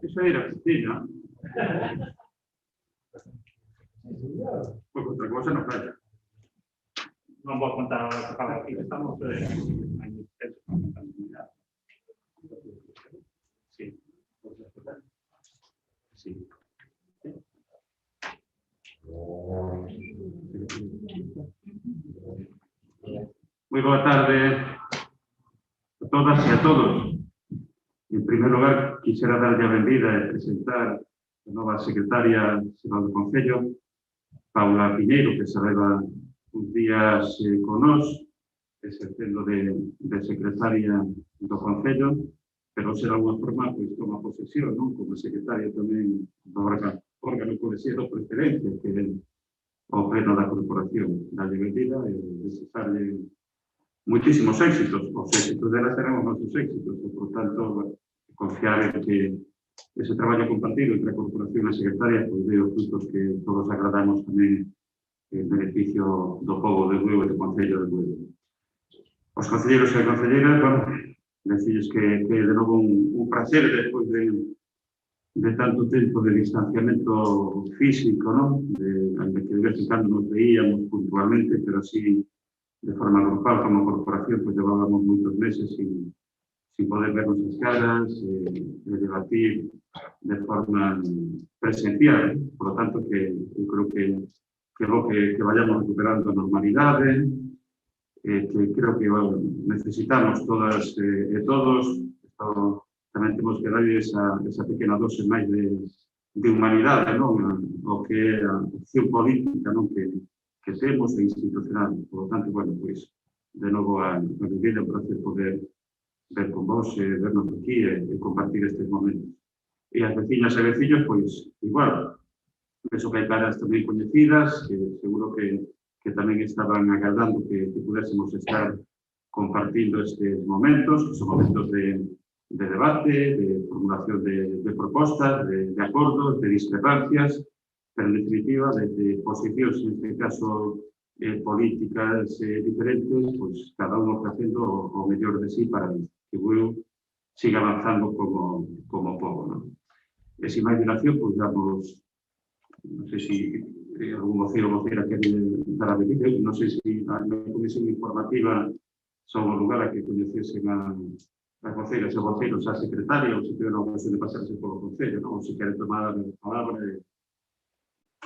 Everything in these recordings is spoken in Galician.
Eso era Cristina. Pues otra cosa no falla. Non vou contar o que fala aquí, estamos sí. Sí. Muy boa tarde a todas e a todos. En primer lugar, quixera darlle a benvida e presentar a nova secretaria xeral do Concello, Paula Piñeiro, que se leva uns días con nós, exercendo de secretaria do Concello, pero será unha forma, pois, toma posesión, non? Como secretaria tamén do órgano colexiado por excelencia, que é o pleno da corporación. Dalle benvida e desexarlle muitísimos éxitos. Os éxitos dela serán os nosos éxitos, e, por tanto, confiar en que ese traballo compartido entre a corporación e a secretaria pois dé os frutos que todos agradamos tamén en beneficio do pobo de Bueu e do Concello de Bueu. Os concelleiros e concelleiras, bueno, decirles que de novo un prazer despois de tanto tempo de distanciamento físico, non? De que de vez en cando nos veíamos puntualmente, pero así de forma grupal como corporación, pois levábamos moitos meses sin poder vernos as caras, de debatir de forma presencial. Por lo tanto, que eu creo que vayamos recuperando a normalidade, que creo que necesitamos todas e todos. Tamén temos que dar esa pequena dose máis de humanidade, non? O que é a acción política, non? Que temos e institucional. Por lo tanto, bueno, pois, de novo a vivir o placer poder ver con vos, vernos aquí e compartir estes momentos. E as veciñas e veciños, pois, igual. Penso que hai caras tamén coñecidas, que seguro que tamén estaban agardando que pudésemos estar compartindo estes momentos, que son momentos de debate, de formulación de propostas, de acordos, de discrepancias, pero en definitiva, de posicións, en este caso, políticas diferentes, pois cada uno facendo o mellor de sí para que Bueu siga avanzando como pobo, non? E sin máis dilación, pois damos, non sei se algún vocero ou vocera quere dar a benvida, non sei se na comisión informativa son o lugar a que coñecesen as voceras e voceros a secretaria, ou se queren a ocasión de pasarse polo Concello, non? Ou se queren tomar a palabra,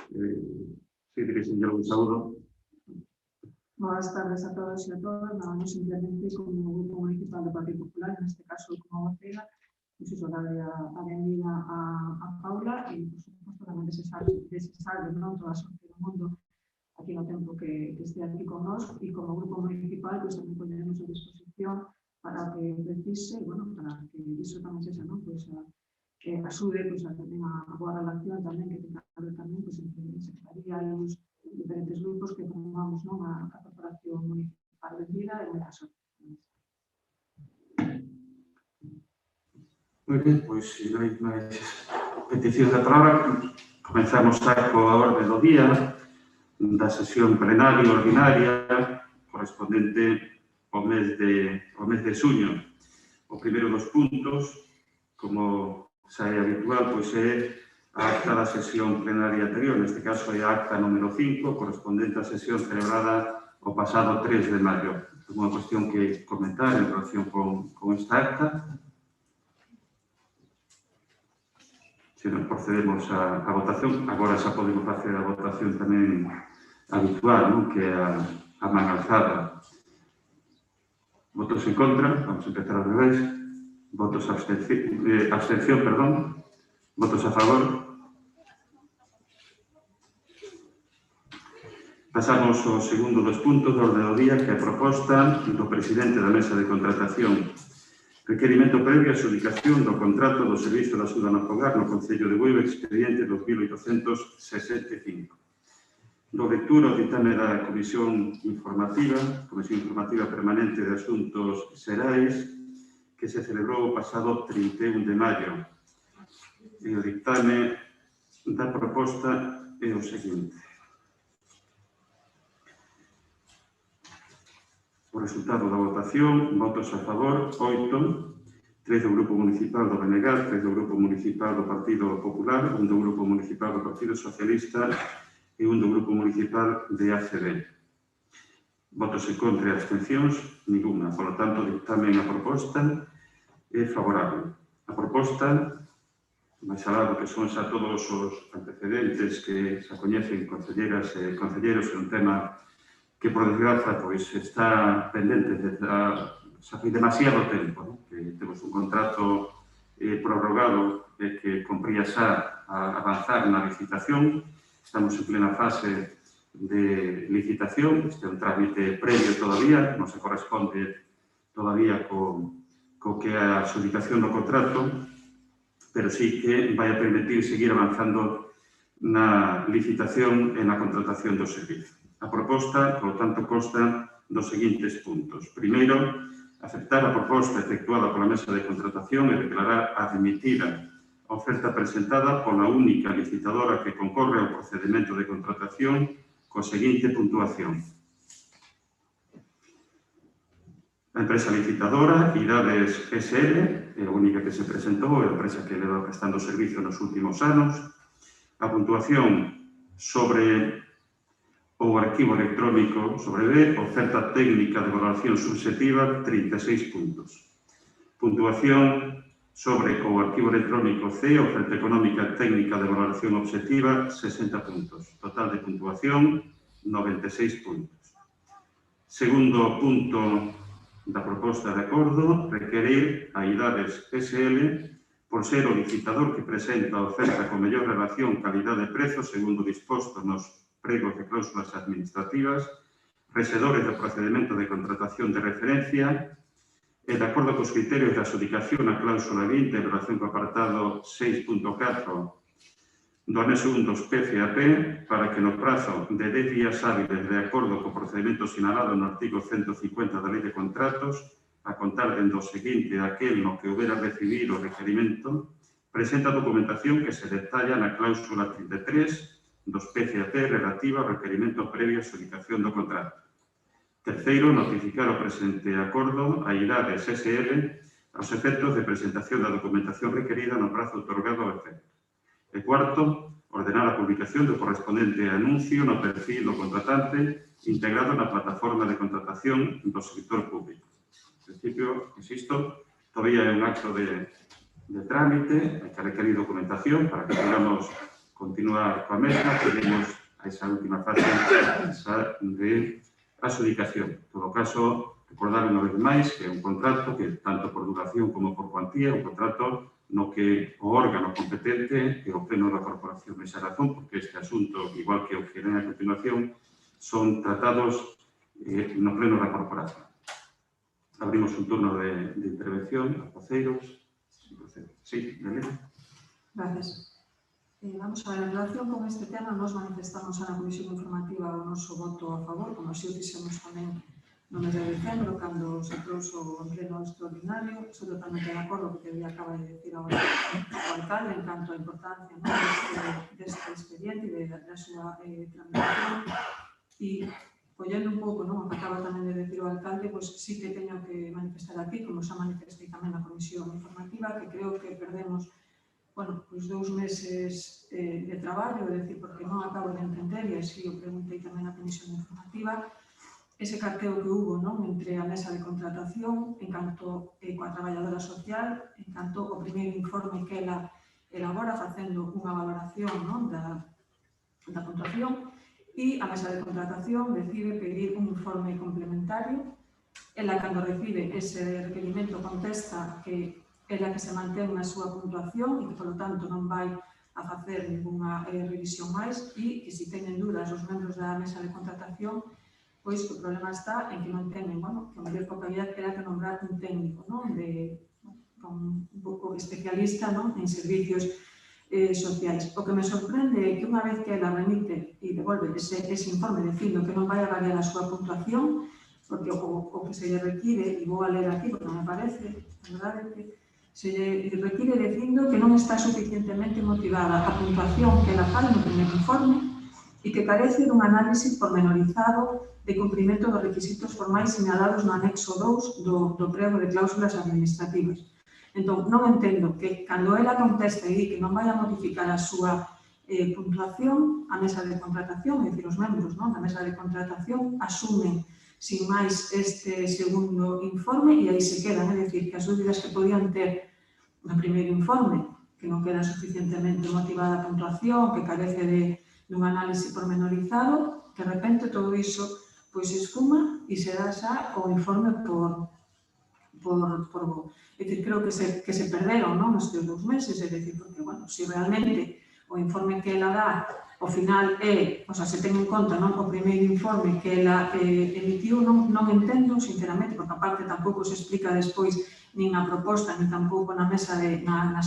se dirixen un saúdo. Buenas tardes a todos y a todas. Nada, simplemente como grupo municipal do Partido Popular, en este caso como vocera, pues eso, darle a benvida a Paula y, por supuesto, tamén desexarle toda a sorte do mundo aquí no tempo que esté aquí con nós, e como grupo municipal pues tamén poñeremos a disposición para que precise, bueno, para que iso tamén sexa, non? Pues que asude pues a tamén a boa relación tamén que tenga que ver tamén pues entre a secretaría e os diferentes grupos que formamos, non? A corporación municipal de vida e moita sorte. Moi ben, pois, se non hai máis peticións de palabra, comenzamos xa coa orde do día da sesión plenaria ordinaria correspondente ao mes de xuño. O primeiro dos puntos, como xa é habitual, pois é a acta da sesión plenaria anterior, neste caso é a acta número 5, correspondente á sesión celebrada o pasado 3 de maio. Unha cuestión que comentar en relación con esta acta. Se non procedemos a votación, agora xa podemos facer a votación tamén habitual, non? Que é a man alzada. Votos en contra, vamos a empezar ao revés. Votos abstención, perdón. Votos a favor. Pasamos ao segundo dos puntos do orde do día, que é a proposta do presidente da Mesa de Contratación. Requerimento previo a adxudicación do contrato do Servizo de Axuda no Fogar no Concello de Bueu, expediente 2865. Do lectura o ditame da Comisión Informativa Permanente de Asuntos Xerais, que se celebrou o pasado 31 de maio. E o ditame da proposta é o seguinte. O resultado da votación, votos a favor, 8, 3 do Grupo Municipal do Benegal, 3 do Grupo Municipal do Partido Popular, 1 do Grupo Municipal do Partido Socialista e 1 do Grupo Municipal de ACD. Votos en contra e abstencións, ninguna. Por lo tanto, dictamen a proposta é favorable. A proposta, máis alá do que son xa todos os antecedentes que se coñecen concelleras e concelleros, é un tema que, por desgraza, pois está pendente xa foi demasiado tempo, non? Que temos un contrato prorrogado que compría xa a avanzar na licitación. Estamos en plena fase de licitación, este é un trámite previo todavía, non se corresponde todavía co que é a adxudicación do contrato, pero sí que vai a permitir seguir avanzando na licitación e na contratación do servizo. A proposta, por lo tanto, consta dos seguintes puntos. Primeiro, aceptar a proposta efectuada pola Mesa de Contratación e declarar admitida a oferta presentada pola única licitadora que concorre ao procedimento de contratación coa seguinte puntuación. A empresa licitadora, Idades SL, é a única que se presentou, é a empresa que leva prestando servicio nos últimos anos. A puntuación sobre o arquivo electrónico sobre B, oferta técnica de valoración subjetiva, 36 puntos. Puntuación sobre o arquivo electrónico C, oferta económica técnica de valoración objetiva, 60 puntos. Total de puntuación, 96 puntos. Segundo punto da proposta de acordo, requerir a Idades SL por ser o licitador que presenta a oferta con mellor relación calidade-prezo segundo disposto nos pregos de cláusulas administrativas, resedores do procedimento de contratación de referencia e de acordo cos criterios de adxudicación a cláusula 20 en relación co apartado 6.4 do anexo 1 dos PCAP para que no prazo de 10 días hábiles de acordo co procedimento sinalado no artigo 150 da Lei de Contratos, a contar dende o seguinte aquel no que houbera recibido o requerimento, presenta a documentación que se detalla na cláusula 33 dos PCAP relativa ao requerimento previo a adxudicación do contrato. Terceiro, notificar o presente acordo a Idades SL aos efectos de presentación da documentación requerida no prazo otorgado ao efecto. E cuarto, ordenar a publicación do correspondente anuncio no perfil do contratante integrado na plataforma de contratación do sector público. En principio, insisto, todavía é un acto de trámite, hai que requerir documentación para que podamos continuar coa mesma, queremos a esa última fase de adxudicación. En todo caso, recordar unha vez máis que é un contrato que, tanto por duración como por cuantía, é un contrato no que o órgano competente é o pleno da corporación. Esa razón, porque este asunto, igual que o que ven a continuación, son tratados no pleno da corporación. Abrimos un turno de intervención a voceiros. Sí, Belén. Gracias. Vamos a ver, en relación con este tema, nos manifestamos na Comisión Informativa o noso voto a favor, como así o fixemos tamén no mes de dezembro, cando se trouxo o pleno extraordinario. Estou totalmente de acordo porque acaba de decir o alcalde en canto a importancia deste expediente e da súa tramitación. E, collendo un pouco, o que acaba tamén de decir o alcalde, pois sí que teño que manifestar aquí, como xa manifestei tamén na Comisión Informativa, que creo que perdemos bueno, pois 2 meses de traballo, é dicir, porque non acabo de entender, e así o preguntei tamén na comisión informativa, ese carteo que hubo, non, entre a mesa de contratación, en canto coa traballadora social, en canto o primeiro informe que ela elabora facendo unha valoración, non, da puntuación, e a mesa de contratación decide pedir un informe complementario. Ela, cando recibe ese requerimento, contesta que ela que se mantén na súa puntuación e que, polo tanto, non vai a facer ninguna revisión máis e que, se teñen dudas os membros da mesa de contratación, pois o problema está en que non teñen, bueno, que a mellor capacidade era que nombrar un técnico, non, un pouco especialista, non, en servicios sociais. O que me sorprende é que unha vez que ela remite e devolve ese informe dicindo que non vai a variar a súa puntuación, porque o que se lle require, e vou a ler aquí porque me parece, a verdade é que se lle require dicindo que non está suficientemente motivada a puntuación que ela fai no primeiro informe e que carece dun análise pormenorizado de cumprimento dos requisitos formais señalados no anexo 2 do prego de cláusulas administrativas. Entón, non entendo que, cando ela contesta e di que non vai a modificar a súa puntuación, a mesa de contratación, é dicir, os membros da mesa de contratación, asumen sin máis este segundo informe e aí se quedan, é dicir, que as dúbidas que podían ter no primeiro informe, que non queda suficientemente motivada a puntuación, que carece dun análise pormenorizado, que de repente todo iso pois esfuma e se dá xa o informe por é dicir, creo que se perderon, non, estes 2 meses, é dicir, porque, bueno, se realmente o informe que ela dá ao final se ten en conta, non, o primeiro informe que ela emitiu, non entendo, sinceramente, porque aparte tampouco se explica despois nin a proposta, nin tampouco nas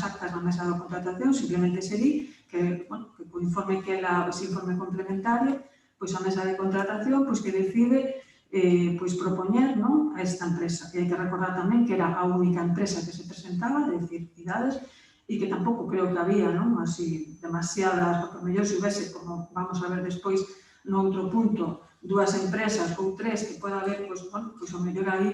actas da mesa de contratación, simplemente se di que, bueno, que o informe que ela, ese informe complementario, pois a mesa de contratación, pois que decide pois propoñer, non, a esta empresa. E hai que recordar tamén que era a única empresa que se presentaba, de dicir, cidades, e que tampouco creo que había, non, así, demasiadas, porque mellor se houvese, como vamos a ver despois, no outro punto, 2 empresas ou 3, que pode haber, pois, bueno, pois o mellor aí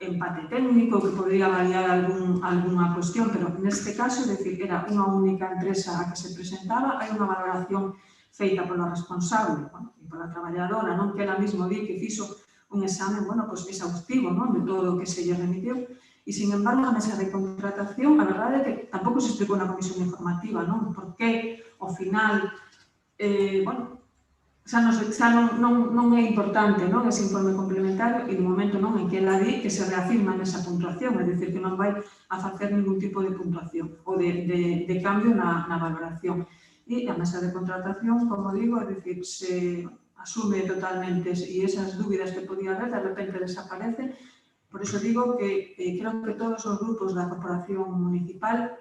empate técnico, que podría variar algunha cuestión, pero neste caso, é dicir, era unha única empresa a que se presentaba, hai unha valoración feita pola responsable, bueno, e pola traballadora, non, que ela mesmo di que fixo un exame, bueno, pois exhaustivo, non, de todo o que se lle remitiu. E, sin embargo, a mesa de contratación, a verdade é que tampouco se explicou na comisión informativa, non? Porque, ao final, bueno, xa non é importante, non, ese informe complementario e, no momento, non, en que ela di que se reafirma nesa puntuación, é dicir, que non vai a facer ningún tipo de puntuación ou de cambio na valoración. E a mesa de contratación, como digo, é dicir, se asume totalmente e esas dúbidas que podía haber, de repente desaparecen. Por iso digo que creo que todos os grupos da Corporación Municipal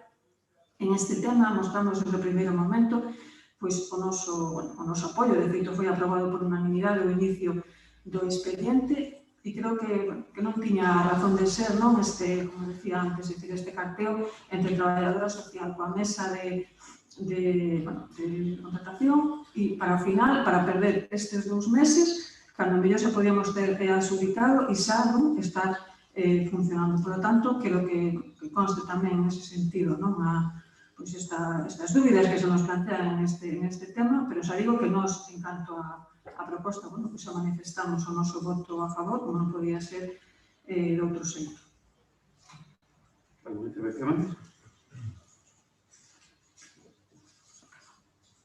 en este tema mostramos desde o primeiro momento pois o noso apoio. De feito, foi aprobado por unanimidade o inicio do expediente e creo que non tiña razón de ser, non, como decía antes, este carteo entre traballadora social coa mesa de contratación e para o final, para perder estes 2 meses, cando mellor se podíamos ter adxudicado e xa non estar funcionando. Por lo tanto, quero que conste tamén nese sentido, non, pois estas dúbidas que se nos plantean en este tema, pero xa digo que nós, en canto a proposta, bueno, pois xa manifestamos o noso voto a favor, como non podía ser de outro xeito. ¿Alguna intervención?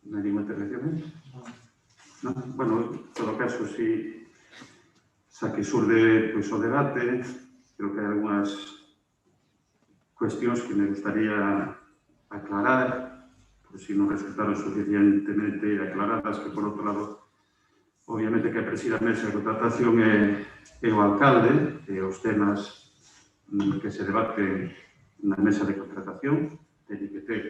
¿No hay ninguna intervención? No. Bueno, en todo caso, si xa que surde pois, o debate, creo que hai algunhas cuestións que me gustaría aclarar, por si non resultaron suficientemente aclaradas, que, por outro lado, obviamente que a presida a mesa de contratación é o alcalde, e os temas que se debaten na mesa de contratación teñen que ter,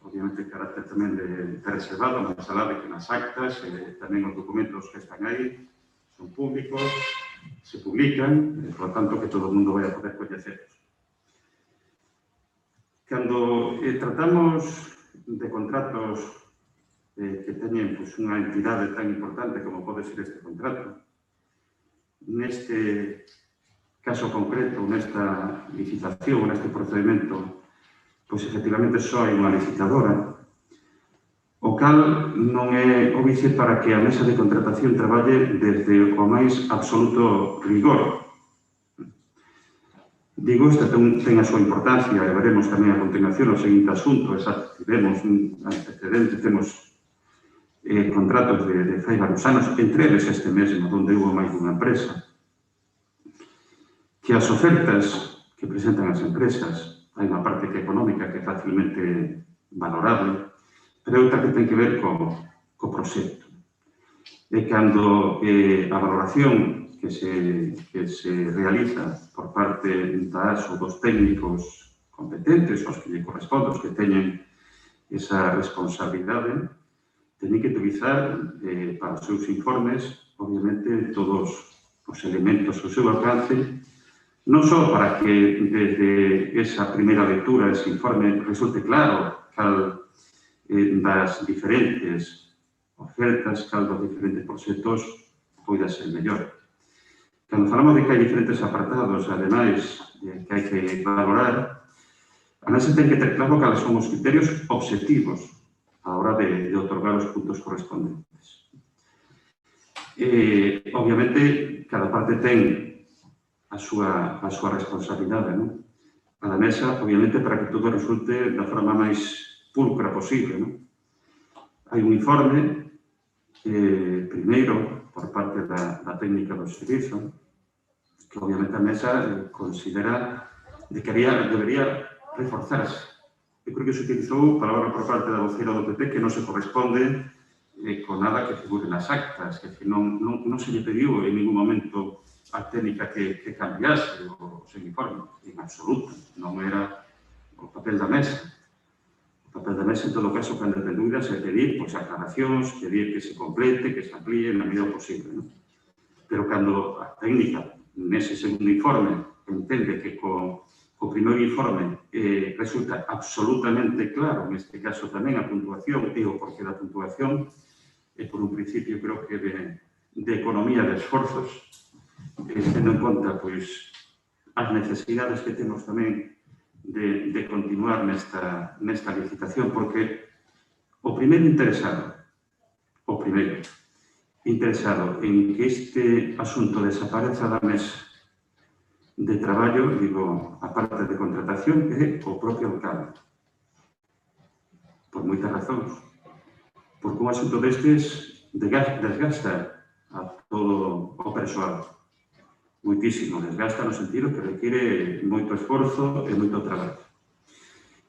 obviamente, carácter tamén de reservado, máis alá de que nas actas, tamén os documentos que están aí son públicos, se publican, por lo tanto, que todo o mundo vai a poder coñeceros. Cando tratamos de contratos que teñen unha entidade tan importante como pode ser este contrato, neste caso concreto, nesta licitación, neste procedimento pois efectivamente só hai unha licitadora, o cal non é óbice para que a mesa de contratación traballe desde o máis absoluto rigor. Digo, esta ten a súa importancia, e veremos tamén a continuación o seguinte asunto, tivemos un antecedente, temos contratos de fai varios anos, entre eles este mesmo, onde houve máis dunha empresa, que as ofertas que presentan as empresas, hai unha parte que é económica, que é facilmente valorable, pero outra que ten que ver co proxecto. E cando a valoración que se realiza por parte das ou dos técnicos competentes, os que lle corresponden, os que teñen esa responsabilidade, teñen que utilizar para os seus informes, obviamente, todos os elementos ao seu alcance, non só para que desde esa primeira lectura ese informe resulte claro cal das diferentes ofertas, cal dos diferentes proxectos poida ser mellor. Cando falamos de que hai diferentes apartados, ademais, que hai que valorar, a mesa ten que ter claro cales son os criterios obxectivos a hora de otorgar os puntos correspondentes. Obviamente, cada parte ten a súa responsabilidade, non? A da mesa, obviamente, para que todo resulte da forma máis pulcra posible, non? Hai un informe, primeiro, por parte da técnica do servizo, que obviamente a mesa considera de que debería reforzarse. Eu creo que se utilizou palabra por parte da voceira do PP que non se corresponde con nada que figure nas actas, que non se lle pediu en ningún momento a técnica que cambiase o seu informe, en absoluto, non era o papel da mesa. O papel da mesa, en todo caso, cando ten dúbidas, é pedir aclaracións, pedir que se complete, que se amplíe na medida posible, non? Pero cando a técnica, nese segundo informe, entende que co primeiro informe resulta absolutamente claro, neste caso tamén a puntuación e o porqué da puntuación, e por un principio creo que de economía de esforzos, tendo en conta as necesidades que temos tamén de continuar nesta licitación, porque o primeiro interesado en que este asunto desapareza da mesa de traballo, digo, a parte de contratación, é o propio alcalde. Por moitas razóns. Porque un asunto destes desgasta a todo o persoal. Moitísimo, desgasta no sentido que requiere moito esforzo e moito traballo.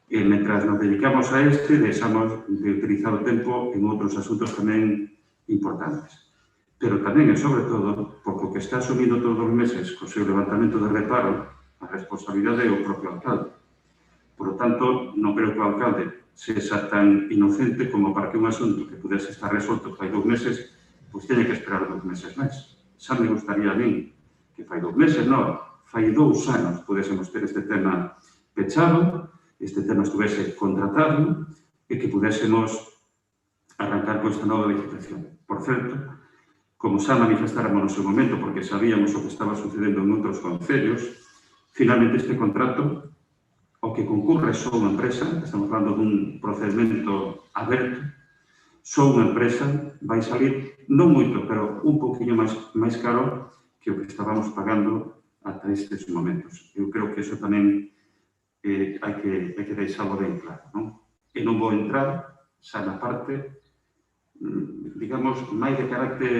E mentras nos dedicamos a deixamos de utilizar o tempo en outros asuntos tamén importantes. Pero tamén e sobre todo, porque o que está asumindo todos os meses co seu levantamento de reparo, a responsabilidade é o propio alcalde. Por lo tanto, non creo que o alcalde sexa tan inocente como para que un asunto que pudese estar resolto fai 2 meses, pois teña que esperar 2 meses máis. Xa me gustaría a min que fai 2 meses, non, fai 2 anos pudésemos ter este tema pechado, este tema estuvese contratado e que pudésemos arrancar con esta nova licitación. Por certo, como xa manifestáramos no seu momento, porque sabíamos o que estaba sucedendo en outros concellos, finalmente este contrato, o que concurre só unha empresa, estamos falando dun procedimento aberto, só unha empresa vai salir, non moito, pero un poquinho máis caro que o que estábamos pagando ata estes momentos. Eu creo que iso tamén hai que deixarlo ben claro, non? E non vou entrar xa na parte, digamos, máis de carácter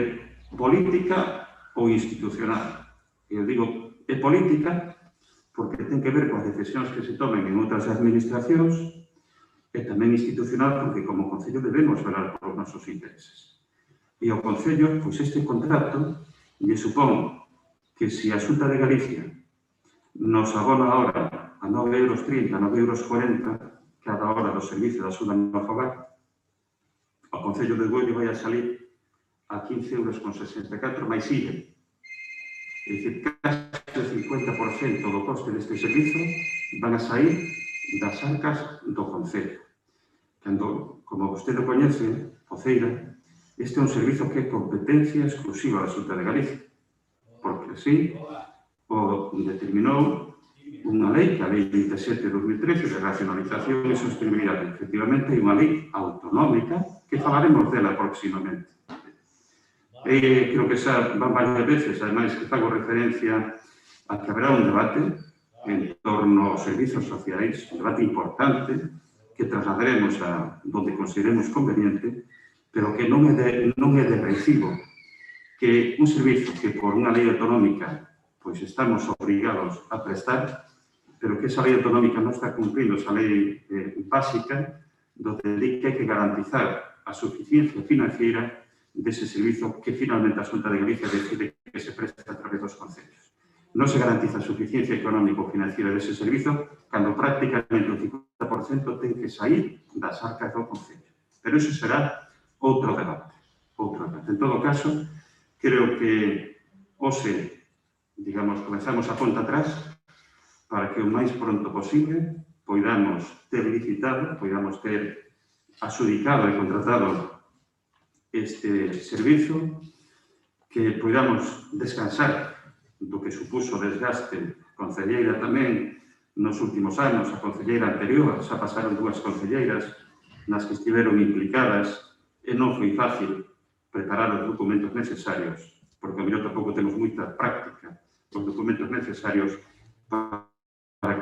política ou institucional. Eu digo, é política porque ten que ver coas decisións que se tomen en outras administracións e tamén institucional porque como Concello debemos velar por os nosos intereses. E ao Concello, pois este contrato lle supón que se a Xunta de Galicia nos abona ahora a 9,30 €, 9,40 € cada hora do servicio da Xunta no Fogar, ao Concello de Goio vai a salir a 15,64 € máis IVA. É dicir, case o 50% do coste deste servizo van a sair das arcas do Concello. Cando, como vostede coñece, voceira, este é un servizo que é competencia exclusiva da Xunta de Galicia, porque así o determinou unha lei, que a Lei 27 de 2013 de racionalización e sostenibilidade. Efectivamente, é unha lei autonómica que falaremos dela próximamente. Creo que xa van varias veces, ademais que fago referencia a que haberá un debate en torno aos servizos sociais, un debate importante que trasladaremos a donde consideremos conveniente, pero que non é de recibo que un servizo que por unha lei autonómica pois estamos obrigados a prestar, pero que esa lei autonómica non está cumprindo esa lei básica donde di que hai que garantizar a suficiencia financiera dese servizo que finalmente a Xunta de Galicia decide que se presta a través dos concellos. Non se garantiza a suficiencia económico-financiera dese servizo cando prácticamente o 50% ten que sair das arcas do concello. Pero iso será outro debate. En todo caso, creo que hoxe, digamos, comenzamos a conta atrás para que o máis pronto posible poidamos ter licitado, poidamos ter adjudicado e contratado este servizo, que poidamos descansar do que supuso o desgaste concelleira tamén nos últimos anos, a concelleira anterior, xa pasaron 2 concelleiras nas que estiveron implicadas e non foi fácil preparar os documentos necesarios, porque ao mellor tampouco temos moita práctica, os documentos necesarios para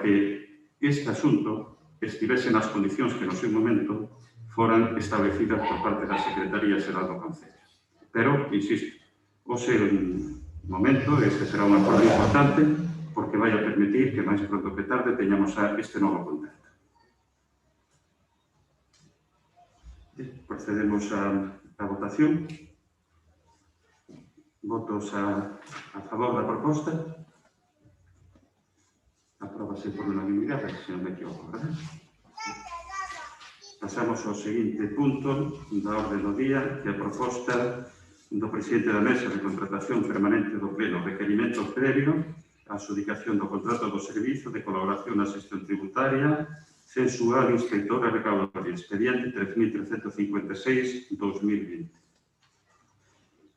que este asunto estivese nas condicións que no seu momento foran establecidas por parte da Secretaría Xeral do Concello. Pero, insisto, hoxe un momento, este será un acordo importante porque vai a permitir que máis pronto que tarde teñamos este novo contacto. Procedemos a votación. Votos a favor da proposta. Apróbase por unanimidade, se non me equivoco, verdad? Pasamos ao seguinte punto da orde do día, que é a proposta do presidente da Mesa de Contratación Permanente do Pleno, requerimento previo á adjudicación do contrato do servizo de colaboración na xestión tributaria, censual inspectora recaudatoria, expediente 3356-2020.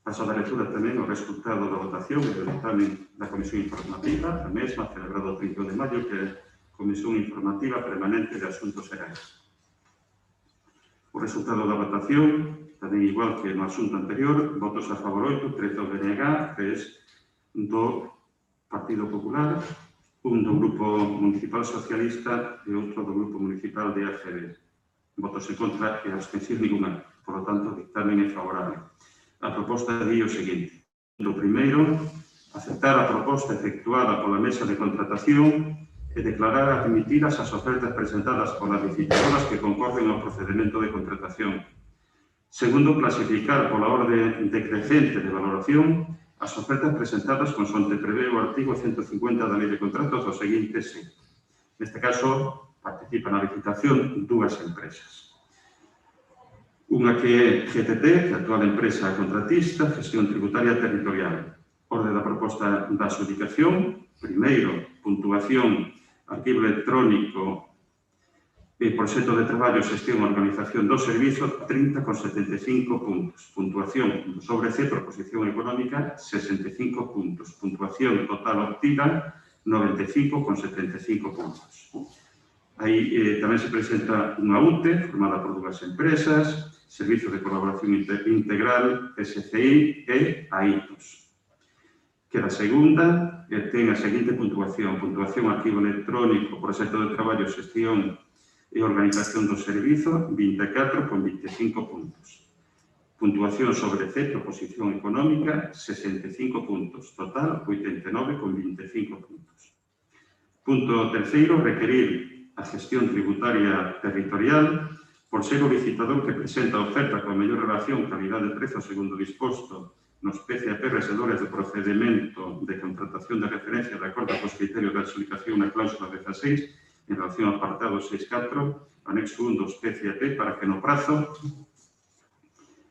Paso a dar lectura tamén o resultado da votación e do dictamen da Comisión Informativa, a mesma, celebrado o 31 de maio, que é a Comisión Informativa Permanente de Asuntos Xerais. O resultado da votación, tamén igual que no asunto anterior, votos a favor 8, 13 do BNG, 3 do Partido Popular, un do Grupo Municipal Socialista e outro do Grupo Municipal de ACD. Votos en contra e abstención ninguna. Por lo tanto, o dictamen é favorable. A proposta di o seguinte. Do primeiro, aceptar a proposta efectuada pola Mesa de Contratación e declarar admitidas as ofertas presentadas polas licitadoras que concorden ao procedimento de contratación. Segundo, clasificar pola orde decrecente de valoración as ofertas presentadas consonte prevé o artigo 150 da Lei de Contratos do seguinte xeito. Neste caso, participan na licitación 2 empresas. Unha que é GTT, que é a actual empresa contratista, Gestión Tributaria Territorial. Orde da proposta da adjudicación. Primeiro, puntuación, arquivo electrónico e proxecto de traballo, xestión e organización do servizo, 30,75 puntos. Puntuación sobre C, proposición económica, 65 puntos. Puntuación total obtida, 95,75 puntos. Aí tamén se presenta unha UTE, formada por 2 empresas, Servizo de Colaboración Integral, SCI e AITOS. Que a segunda ten a seguinte puntuación. Puntuación arquivo electrónico, proxecto de traballo, xestión e organización do servizo, 24,25 puntos. Puntuación sobre C, proposición económica, 65 puntos. Total, 89,25 puntos. Punto terceiro, requerir a Gestión Tributaria Territorial por ser o licitador que presenta a oferta con mellor relación calidade-prezo segundo disposto nos PCAP resedores de procedimento de contratación de referencia de acordo cos criterios de adxudicación na cláusula 16 en relación ao apartado 6.4, anexo 1 dos PCAP, para que no prazo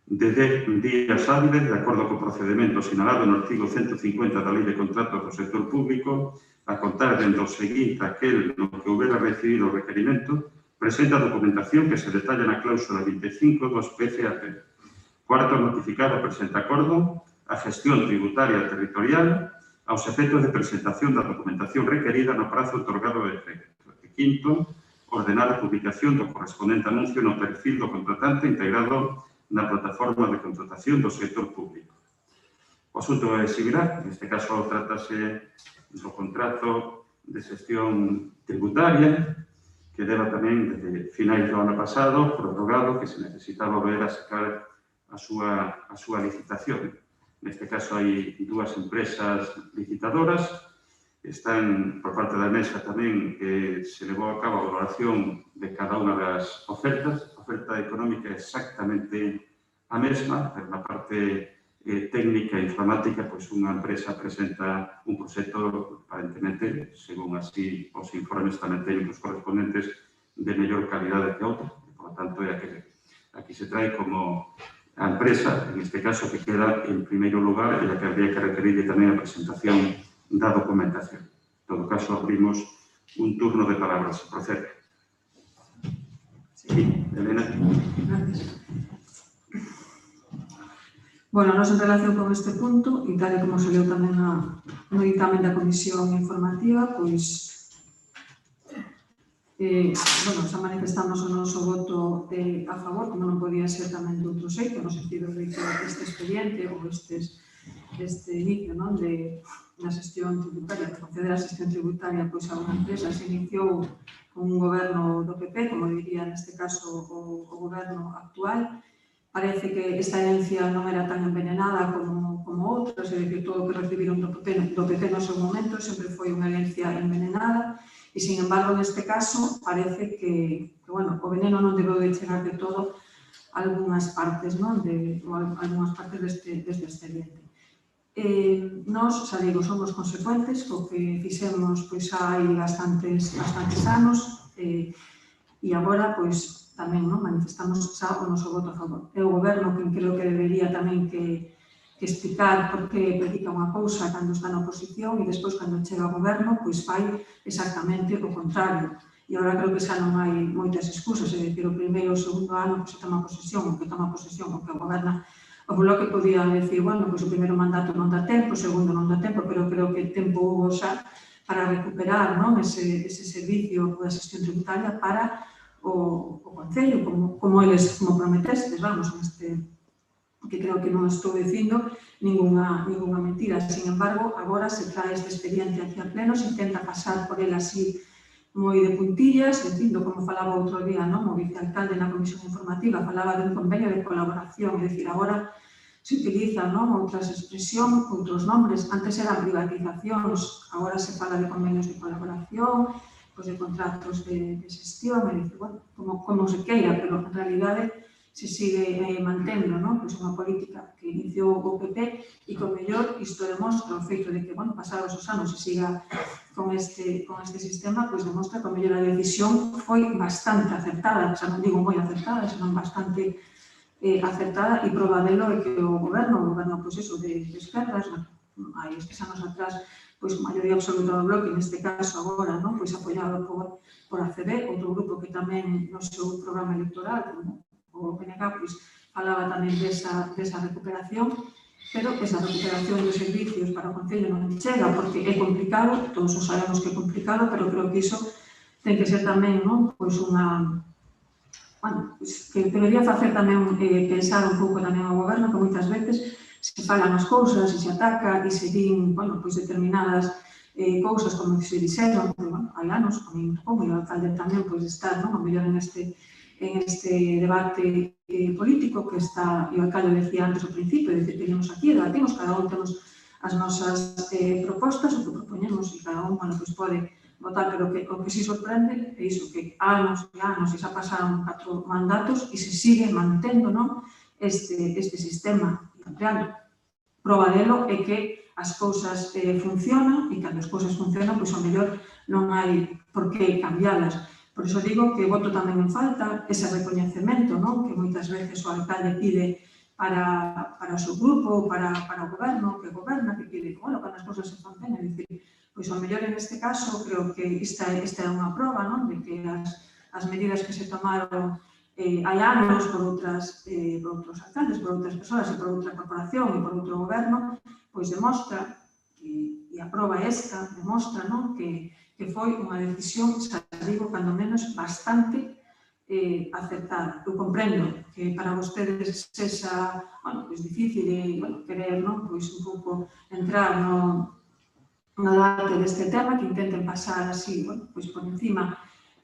de 10 días hábiles, de acordo co procedimento sinalado no artigo 150 da Lei de Contratos do Sector Público, a contar dentro o seguinte aquel no que houbera recibido o requerimento, presenta a documentación que se detalla na cláusula 25 dos PCAP. Cuarto, notificar o presente acordo a Gestión Tributaria Territorial aos efectos de presentación da documentación requerida no prazo otorgado de decreto. E quinto, ordenar a publicación do correspondente anuncio no perfil do contratante integrado na plataforma de contratación do sector público. O asunto é similar, neste caso trátase do contrato de xestión tributaria que leva tamén desde finais do ano pasado prorrogado que se necesitaba volver a sacar a súa licitación. Neste caso hai dúas empresas licitadoras. Están, por parte da mesa tamén, que se levou a cabo a valoración de cada unha das ofertas. A oferta económica é exactamente a mesma, pero na parte técnica e informática, pois unha empresa presenta un proxecto, aparentemente, según así os informes tamén teñen os correspondentes, de mellor calidade que outra. E, por tanto, é aquí se trae como a empresa, en este caso, que queda en primeiro lugar e a que habría que requerir tamén a presentación da documentación. En todo caso, abrimos un turno de palabras. Procede. Sí, Elena. Gracias. Bueno, nos en relación con este punto, e tal como se leu tamén no dictamen da Comisión Informativa, pois xa manifestamos o noso voto a favor, como non podía ser tamén de outro xeito, no sentido de que este expediente ou este inicio da xestión tributaria, de conceder a xestión tributaria a unha empresa, se iniciou con un goberno do PP, como diría neste caso o goberno actual. Parece que esta herencia non era tan envenenada como outras, é dicir, todo o que recibiron do PP no seu momento sempre foi unha herencia envenenada. E, sin embargo, neste caso, parece que o veneno non debeu de chegar de todo a algunhas partes deste expediente. Nós, xa digo, somos consecuentes co que fixemos xa hai bastantes anos e agora, tamén manifestamos xa o noso voto a favor. É o goberno que creo que debería tamén que explicar por que predica unha cousa cando está na oposición e despois, cando chega ao goberno, fai exactamente o contrario. E agora creo que xa non hai moitas excusas, é dicir, o primeiro ou o segundo ano que se toma posesión, o que goberna o Bloque podía decir, o primeiro mandato non dá tempo, o segundo non dá tempo, pero creo que tempo hubo xa para recuperar ese servicio da xestión tributaria para o Concello, como eles prometestes, que creo que non estou dicindo ninguna mentira. Sin embargo, agora se trae este expediente aquí a pleno, se intenta pasar por ele así moi de puntillas, entiendo, como falaba outro día, o vicealcalde na Comisión Informativa, falaba de un convenio de colaboración, é dicir, agora se utilizan outras expresións, outros nombres, antes eran privatizacións, agora se fala de convenios de colaboración, de contratos de xestión, é dicir, como se queira, pero en realidade se sigue mantendo unha política que iniciou o PP e que, ao mellor, isto demostra o feito de que, pasados os anos se siga con este sistema, demostra que, ao mellor, a decisión foi bastante acertada, xa non digo moi acertada, senón bastante acertada, e prova delo é que o goberno, de esquerdas, hai estes anos atrás, maioría absoluta do Bloque, neste caso agora, apoiado por ACB, outro grupo que tamén no seu programa electoral, o PNG, falaba tamén desa recuperación, pero esa recuperación dos servicios para o Concello non chega, porque é complicado, todos os sabemos que é complicado, pero creo que iso ten que ser tamén que debería facer tamén pensar un pouco tamén ao goberno, que moitas veces se falan as cousas, se ataca e se din determinadas cousas como se dixeron, hai anos, como o alcalde tamén está a mellor en este debate político que está, e o alcalde decía antes ao principio, que temos aquí, debatimos, cada un temos as nosas propostas, o que propoñemos, e cada un pode votar, pero o que si sorprende é iso, que anos e anos, e xa pasaron 4 mandatos, e se sigue mantendo este sistema. Prova delo é que as cousas funcionan, e cando as cousas funcionan, ao mellor non hai por que cambialas. Por iso digo que voto tamén en falta ese recoñecemento que moitas veces o alcalde pide para o seu grupo, para o goberno, que goberna, que pide, cando as cousas se fan ben, é dicir, ao mellor en este caso, creo que esta é unha prova de que as medidas que se tomaron hai anos por outros alcaldes, por outras persoas e por outra corporación e por outro goberno, demostra que a prova esta demostra, non, que foi unha decisión, xa digo, cando menos bastante acertada. Eu comprendo que para vostedes sexa, bueno, pois difícil querer, non, pois un pouco entrar no debate deste tema, que intenten pasar así, bueno, pois por encima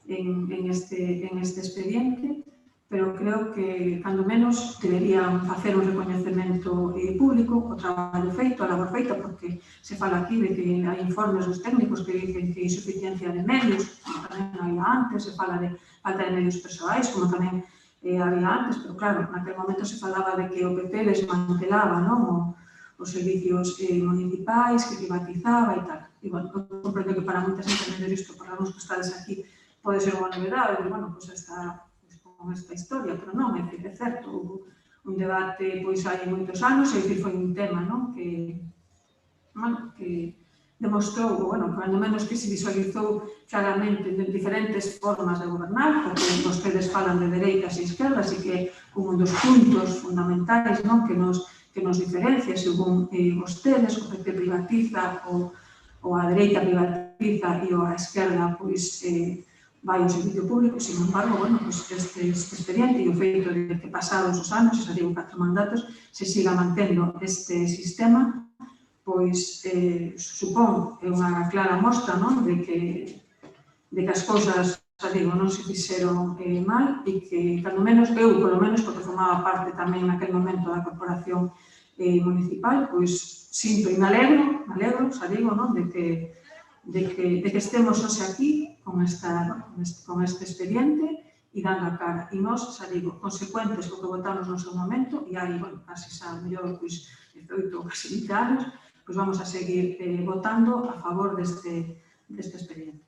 en este expediente, pero creo que, cando menos, deberían facer un recoñecemento público, o traballo feito, a labor feita, porque se fala aquí de que hai informes dos técnicos que dicen que hai insuficiencia de medios, como tamén había antes, se fala de falta de medios persoais, como tamén había antes, pero claro, naquele momento se falaba de que o PP desmantelaba, non, os servicios municipais, que privatizaba e tal. E, bueno, eu comprendo que para moitas entender isto, para nós que estades aquí, pode ser unha novedade, e, bueno, pois está con esta historia, pero non, é certo, houve un debate pois hai moitos anos, é dicir, foi un tema, non, que demostrou, bueno, cando menos que se visualizou claramente de diferentes formas de gobernar, porque vostedes falan de dereitas e esquerdas e que un dos puntos fundamentais, non, que nos diferencia, según vostedes, o PP privatiza, ou a dereita privatiza e a esquerda, pois, vai ao servicio público. Sin embargo, bueno, pues este expediente e o feito de que pasados os anos, xa digo, 4 mandatos, se siga mantendo este sistema, pois supón unha clara mostra, non, de que as cousas, xa digo, non se fixeron mal e que, cando menos, eu, polo menos, porque formaba parte tamén naquele momento da corporación municipal, pois sinto e me alegro, xa digo, non, de que estemos hoxe aquí con este expediente e dando a cara. E nós, xa digo, consecuentes co que votamos no seu momento, e hai, bueno, casi xa mellor, pois, 18 ou casi 20 anos, pois vamos a seguir votando a favor deste expediente.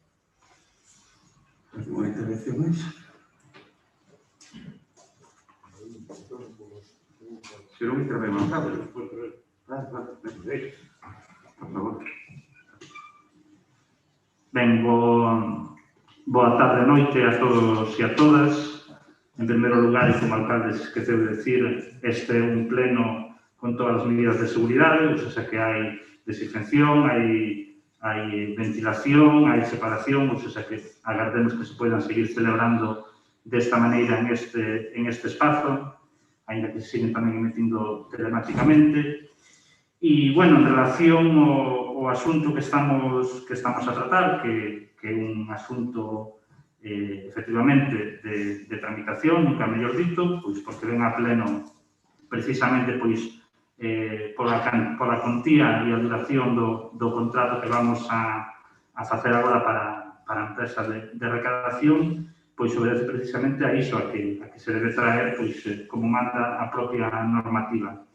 Unha intervención máis? Se non intervén máis, por favor. Ben, boa tarde e noite a todos e a todas. En primeiro lugar, e como alcalde se esqueceu de decir, este é un pleno con todas as medidas de seguridade, ou seja, que hai desinfección, hai ventilación, hai separación, ou seja, que agardemos que se poidan seguir celebrando desta maneira en este espazo, ainda que se siguen tamén emitindo telemáticamente. E, bueno, en relación ao asunto que estamos a tratar, que é un asunto, efectivamente, de tramitación, nunca mellor dito, pois porque ven a pleno precisamente pois pola contía e a duración do contrato que vamos a facer agora para empresas de recadación, pois obedece precisamente a iso, a que se debe traer pois como manda a propia normativa.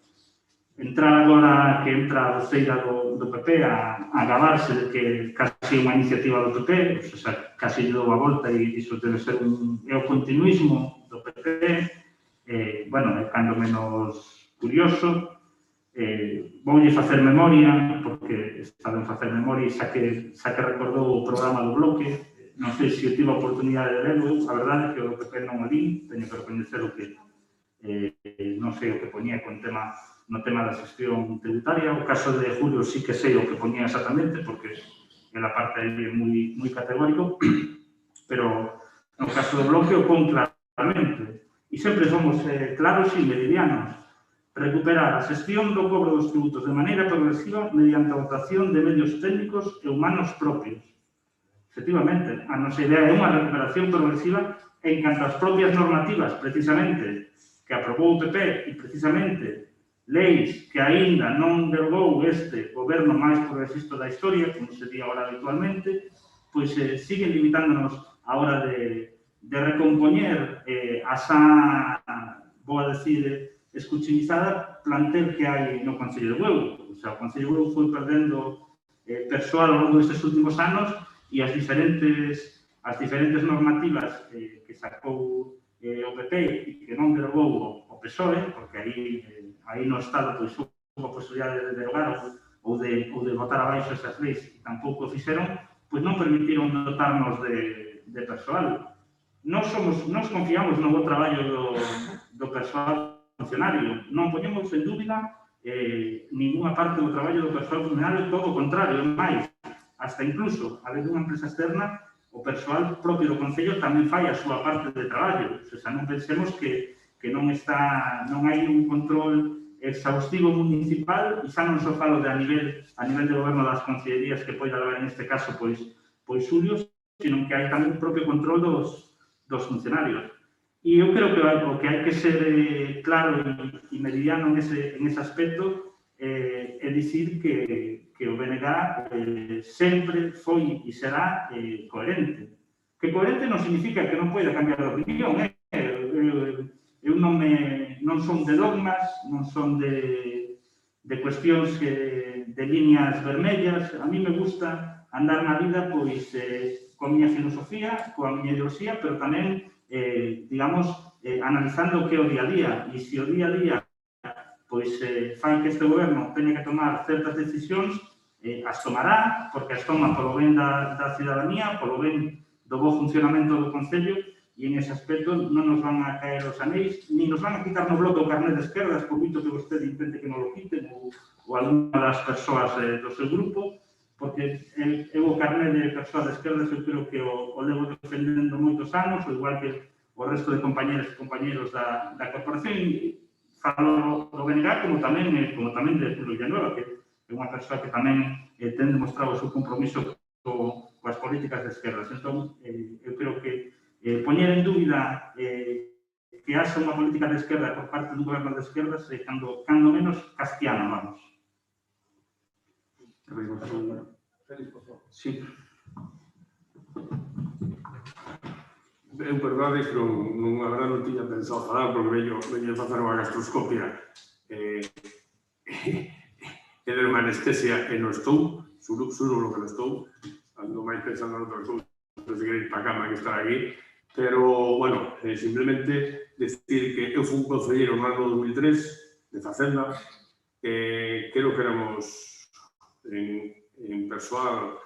Entrar agora que entra a voceira do PP a gabarse de que casi é unha iniciativa do PP, o sea, casi lle dou a volta e iso debe ser o continuismo do PP, bueno, é cando menos curioso. Voulle facer memoria, porque está ben facer memoria, xa que recordou o programa do Bloque, non sei se tive a oportunidade de verlo, a verdade é que o PP non o vi, teño que recoñecer o que non sei o que poñía no tema da xestión tributaria. O caso de Julio sí que sei o que poñía exactamente, porque a parte aí é moi categórico, pero no caso do Bloque o pon claramente. E sempre somos claros e meridianos. Recuperar a xestión do cobro dos tributos de maneira progresiva mediante a dotación de medios técnicos e humanos propios. Efectivamente, a nosa idea é unha recuperación progresiva en canto ás propias normativas, precisamente, que aprobou o PP e precisamente leis que aínda non derogou este goberno máis progresista da historia, como se di agora habitualmente, pois siguen limitándonos a hora de recompoñer a xa, vou a decir, escuchinizada plantel que hai no Concello de Bueu. O sea, o Concello de Bueu foi perdendo persoal ao longo destes últimos anos e as diferentes normativas que sacou o PP e que non derogou o PSOE, porque aí no Estado pois houve a posibilidade de derogar ou de botar abaixo esas leis e tampouco o fixeron, pois non permitiron dotarnos de persoal. Nós confiamos no bo traballo do persoal funcionario, non poñemos en dúbida ninguna parte do traballo do persoal funcionario, todo o contrario, é máis, hasta incluso, a vez dunha empresa externa, o persoal propio do Concello tamén fai a súa parte de traballo. O sea, non pensemos que non hai un control exhaustivo municipal, e xa non só falo a nivel de goberno das concellerías que poida levar en este caso pois Xulio, sino que hai tamén un propio control dos funcionarios. E eu creo que o que hai que ser claro e meridiano en ese aspecto é dicir que o BNG sempre foi e será coherente. Que coherente non significa que non poida cambiar de opinión. Eu non son de dogmas, non son de cuestións de líneas vermellas. A mí me gusta andar na vida pois coa miña filosofía, coa miña ideoloxía, pero tamén, digamos, analizando o que é o día a día. E se o día a día pois fai que este goberno teña que tomar certas decisións, as tomará, porque as toma polo ben da cidadanía, polo ben do bo funcionamento do Concello, e en ese aspecto non nos van a caer os anéis, ni nos van a quitar no bloco o carnet de esquerdas, por moito que vostede intente que non lo quiten, ou alguna das persoas do seu grupo, porque eu o carnet de persoas de esquerdas eu creo que o levo defendendo moitos anos, ou igual que o resto de compañeros e compañeros da corporación, falo do BNG como tamén de Julio Villanueva, que é unha persoa que tamén ten demostrado o seu compromiso coas políticas de esquerdas. Entón, eu creo que poñer en dúbida que haxa unha política de esquerda por parte dun goberno de esquerdas é cando menos castiano, vamos. Sí. Eu, verdade, que non tiña pensado falar, porque veño facer unha gastroscopia e de unha anestesia e non estou, xuro lo que non estou, ando máis pensando en outra cousa, non sei que ir para a cama que estar aquí, pero, bueno, simplemente decir que eu fui un concelleiro no ano 2003 de Facenda, creo que éramos en persoal,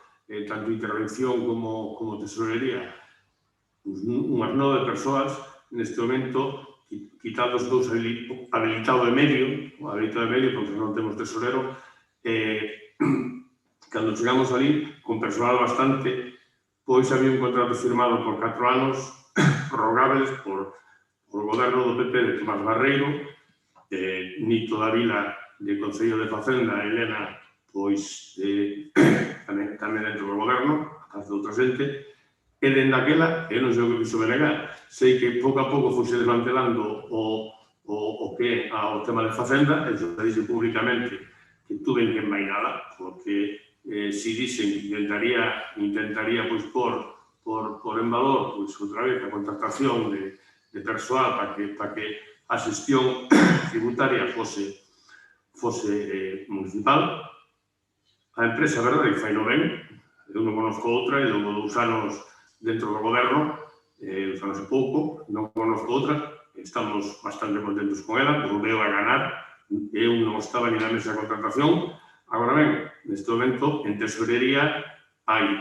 tanto intervención como tesorería, unhas 9 persoas neste momento, quitando os dous habilitado de medio, porque non temos tesorero, cando chegamos ali, con personal bastante, pois había un contrato firmado por 4 anos, prorrogables por goberno do PP de Tomás Barreiro, Nito da Vila de Concello de Facenda, Elena, pois tamén dentro do goberno, a de outra xente, e dende aquela, eu non sei o que fixo BNG, sei que pouco a pouco fosse desmantelando o que é o tema de Facenda, e xa dixe públicamente que tuve que envainala, porque si dixen que intentaría pois por en valor pois outra vez a contratación de persoal para que a xestión tributaria fose municipal. A empresa, verdade, fai no ben, eu non conozco outra, e logo 2 anos dentro do goberno, 2 anos e pouco, non conozco outra, estamos bastante contentos con ela, volveu a ganar, eu non estaba ni na mesa de contratación. Agora ben, neste momento, en tesorería hai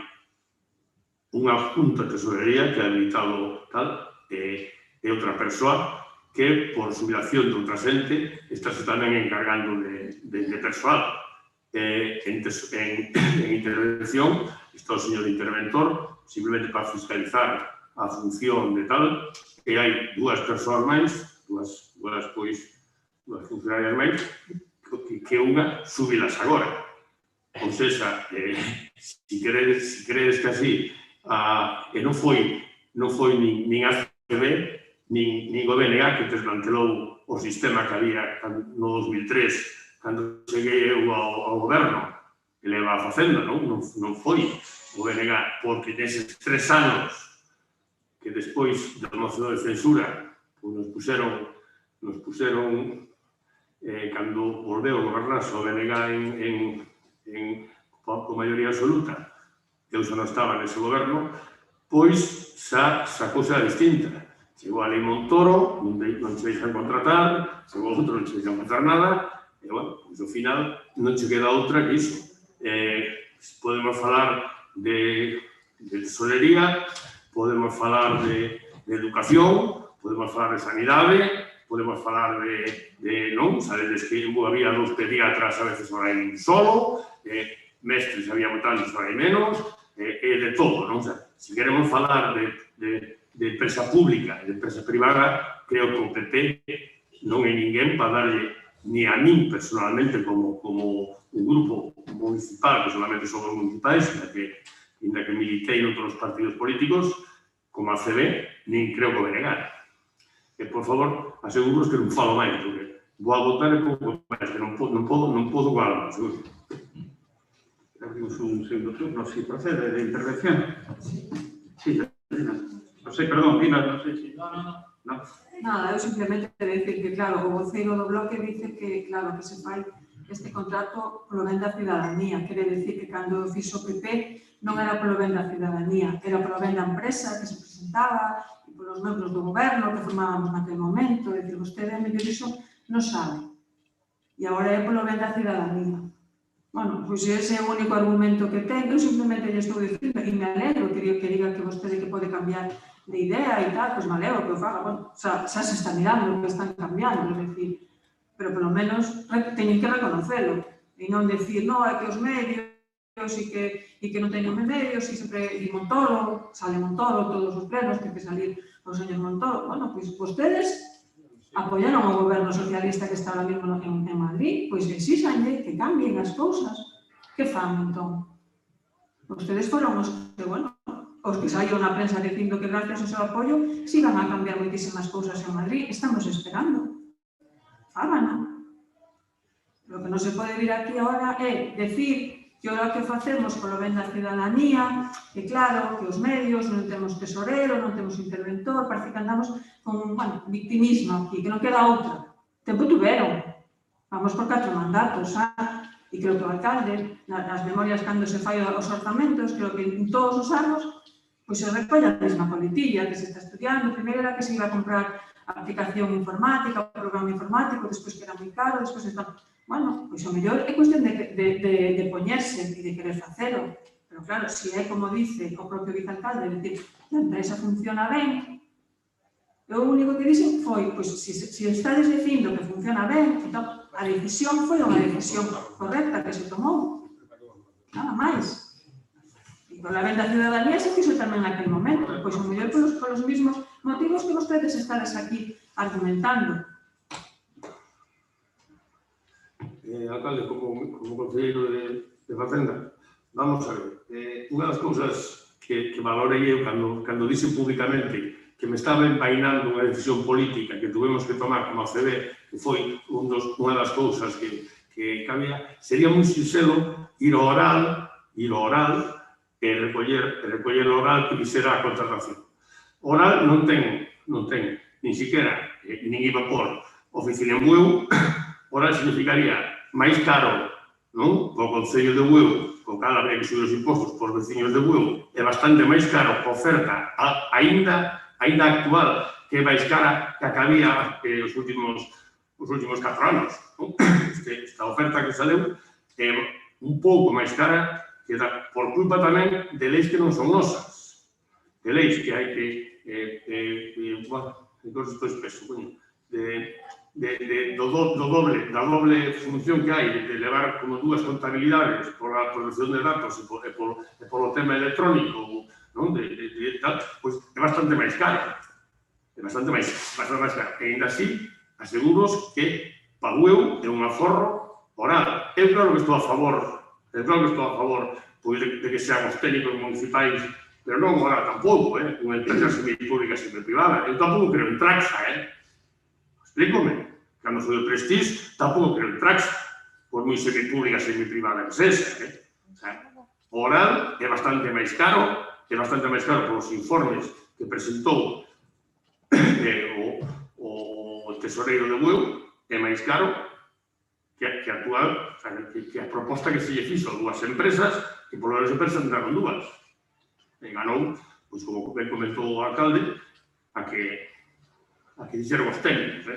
unha junta de tesorería que ha habilitado tal, e outra persoa que, por subilación de outra xente, está tamén encargando de persoal. En intervención, está o señor interventor, simplemente para fiscalizar a función de tal, e hai 2 persoas máis, dúas funcionarias máis, que unha subilas agora. Ou seja, se credes que así, e non foi nin ACB, nin o BNG que desmantelou o sistema que había no 2003, cando cheguei eu ao goberno, que leva a Facenda, non foi o BNG, porque neses 3 anos que despois da moción de censura nos puseron cando volveu a gobernarse o BNG con maioría absoluta, eu xa non estaba nese goberno, pois xa a cousa era distinta. Chegou a Lei Montoro, non se deixan contratar, chegou outro, non se deixan facer nada, e, bueno, pois ao final non se queda outra que iso. Podemos falar de tesorería, podemos falar de educación, podemos falar de sanidade, podemos falar non? Sabedes que había 2 pediatras, a veces ahora hai un solo, mestres había tantos, ahora hai menos, de todo, non? Se queremos falar de empresa pública e de empresa privada, creo que o PP non é ninguén para darlle, ni a min personalmente como un grupo municipal, que solamente somos municipais, ainda que militei en outros partidos políticos, como a CB, nin creo que o negar. E, por favor, aseguro que non falo máis, porque vou a votar e pouco máis, que non podo guardar, seguro. Abrimos un segundo turno, si procede de intervención. Sí, non sei, perdón, Pina, non sei si... No. Nada, eu simplemente decir que, claro, o voceiro do bloque dice que, claro, que se fai este contrato polo ben da cidadanía. Quere decir que cando fixo o PP non era polo ben da cidadanía, era polo ben da empresa que se presentaba e polos membros do goberno que formábamos naquele momento. É dicir, vostede a mellor iso non sabe. E agora é polo ben da cidadanía. Bueno, pois ese é o único argumento que ten. Eu simplemente lle estou dicindo e me alegro que diga que vostede que pode cambiar de idea e tal, pois me alegro que o faga. Bueno, xa se está mirando que están cambiando, é dicir, pero polo menos teñen que reconocerlo e non decir, non, é que os medios e que non teñen medios e sempre e Montoro, sale Montoro todos os plenos, ten que salir o señor Montoro. Bueno, pois vostedes apoyaron ao goberno socialista que está ahora mesmo en Madrid, pois exíxanlle que cambien as cousas. Que fan, entón? Vostedes foron os que, bueno, os que saíron na prensa dicindo que gracias ao seu apoio sigan a cambiar moitísimas cousas en Madrid. Estamos esperando. Fágano. Lo que non se pode vir aquí agora é decir que o que facemos polo ben da cidadanía, que claro, que os medios non temos tesorero, non temos interventor, parece que andamos con, bueno, victimismo aquí, que non queda outra. Tempo tuveron. Vamos por 4 mandatos, e creo que o alcalde, nas memorias cando se fai os orzamentos, creo que en todos os anos, pois se recolle a mesma coletilla que se está estudiando. Primeiro era que se iba a comprar a aplicación informática, o programa informático, despois que era moi caro, despois está... Bueno, pois o mellor é cuestión de poñerse e de querer facelo. Pero claro, se é como dice o propio vicealcalde, decir, a empresa funciona ben, o único que dixen foi, pois, se estades dicindo que funciona ben, entón, a decisión foi unha decisión correcta que se tomou. Nada máis. E pola ben da cidadanía se fixo tamén naquele momento, pois o mellor polos mesmos motivos que vostedes estades aquí argumentando. Alcalde, como concelleiro de Facenda, vamos a ver, unha das cousas que valorei eu cando dixen públicamente que me estaba empainando unha decisión política que tuvemos que tomar como a CB, que foi unha das cousas que cambia, sería moi sinxelo ir ao oral e recoller o oral que fixera a contratación. O oral non ten, nin siquiera, nin iba por oficina en Bueu. Oral significaría máis caro, non? O Concello de Bueu, co cal habría que subir os impostos por veciños de Bueu, é bastante máis caro a oferta aínda actual, que é máis cara que a que había os últimos 4 anos. Esta oferta que saleu é un pouco máis cara que por culpa tamén de leis que non son nosas, de leis que hai que estou espeso, da doble función que hai de levar como 2 contabilidades por a protección de datos e por o tema electrónico, pois é bastante máis caro. É bastante máis caro. E ainda así, aseguros que para o EU é un aforro oral. Eu claro que estou a favor de que sean os técnicos municipais, pero non oral tampouco, unha empresa semipública, semipríbada. Eu tampouco creo en Traxa, explícome. Cando foi o Prestige, tampouco creo en Traxa, por moi semipública, semiprivada que sexa. O oral é bastante máis caro polos informes que presentou o tesoreiro de Bueu, é máis caro que a actual, que a proposta que se lle fixo a 2 empresas, que por as empresas entraron 2. E ganou, pois como ben comentou o alcalde, a que dixeron os técnicos.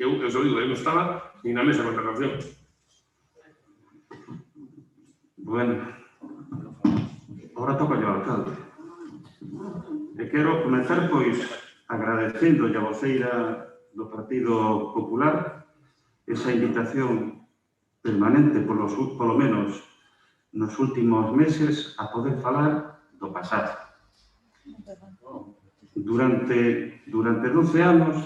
Eu só digo, eu non estaba nin na mesa de contratación. Bueno, agora toca yo ao alcalde. E quero comenzar, pois, agradecendo a voceira do Partido Popular, esa invitación permanente, polo menos nos últimos meses, a poder falar do pasado. Durante 12 anos,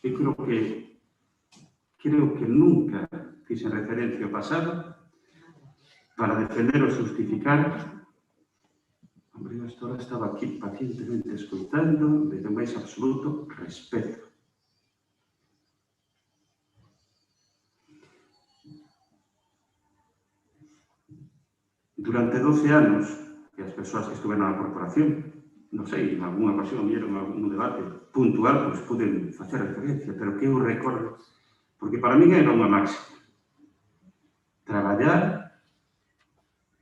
eu creo que nunca fixen referencia ao pasado para defender ou justificar. Hombre, eu hasta ahora estaba aquí pacientemente escoitando desde o máis absoluto respeto. Durante 12 anos, que as persoas que estuveron na corporación, non sei, en algunha ocasión vieron algún debate puntual, pois puden facer referencia, pero que eu recordo, porque para mí era unha máxima. Traballar,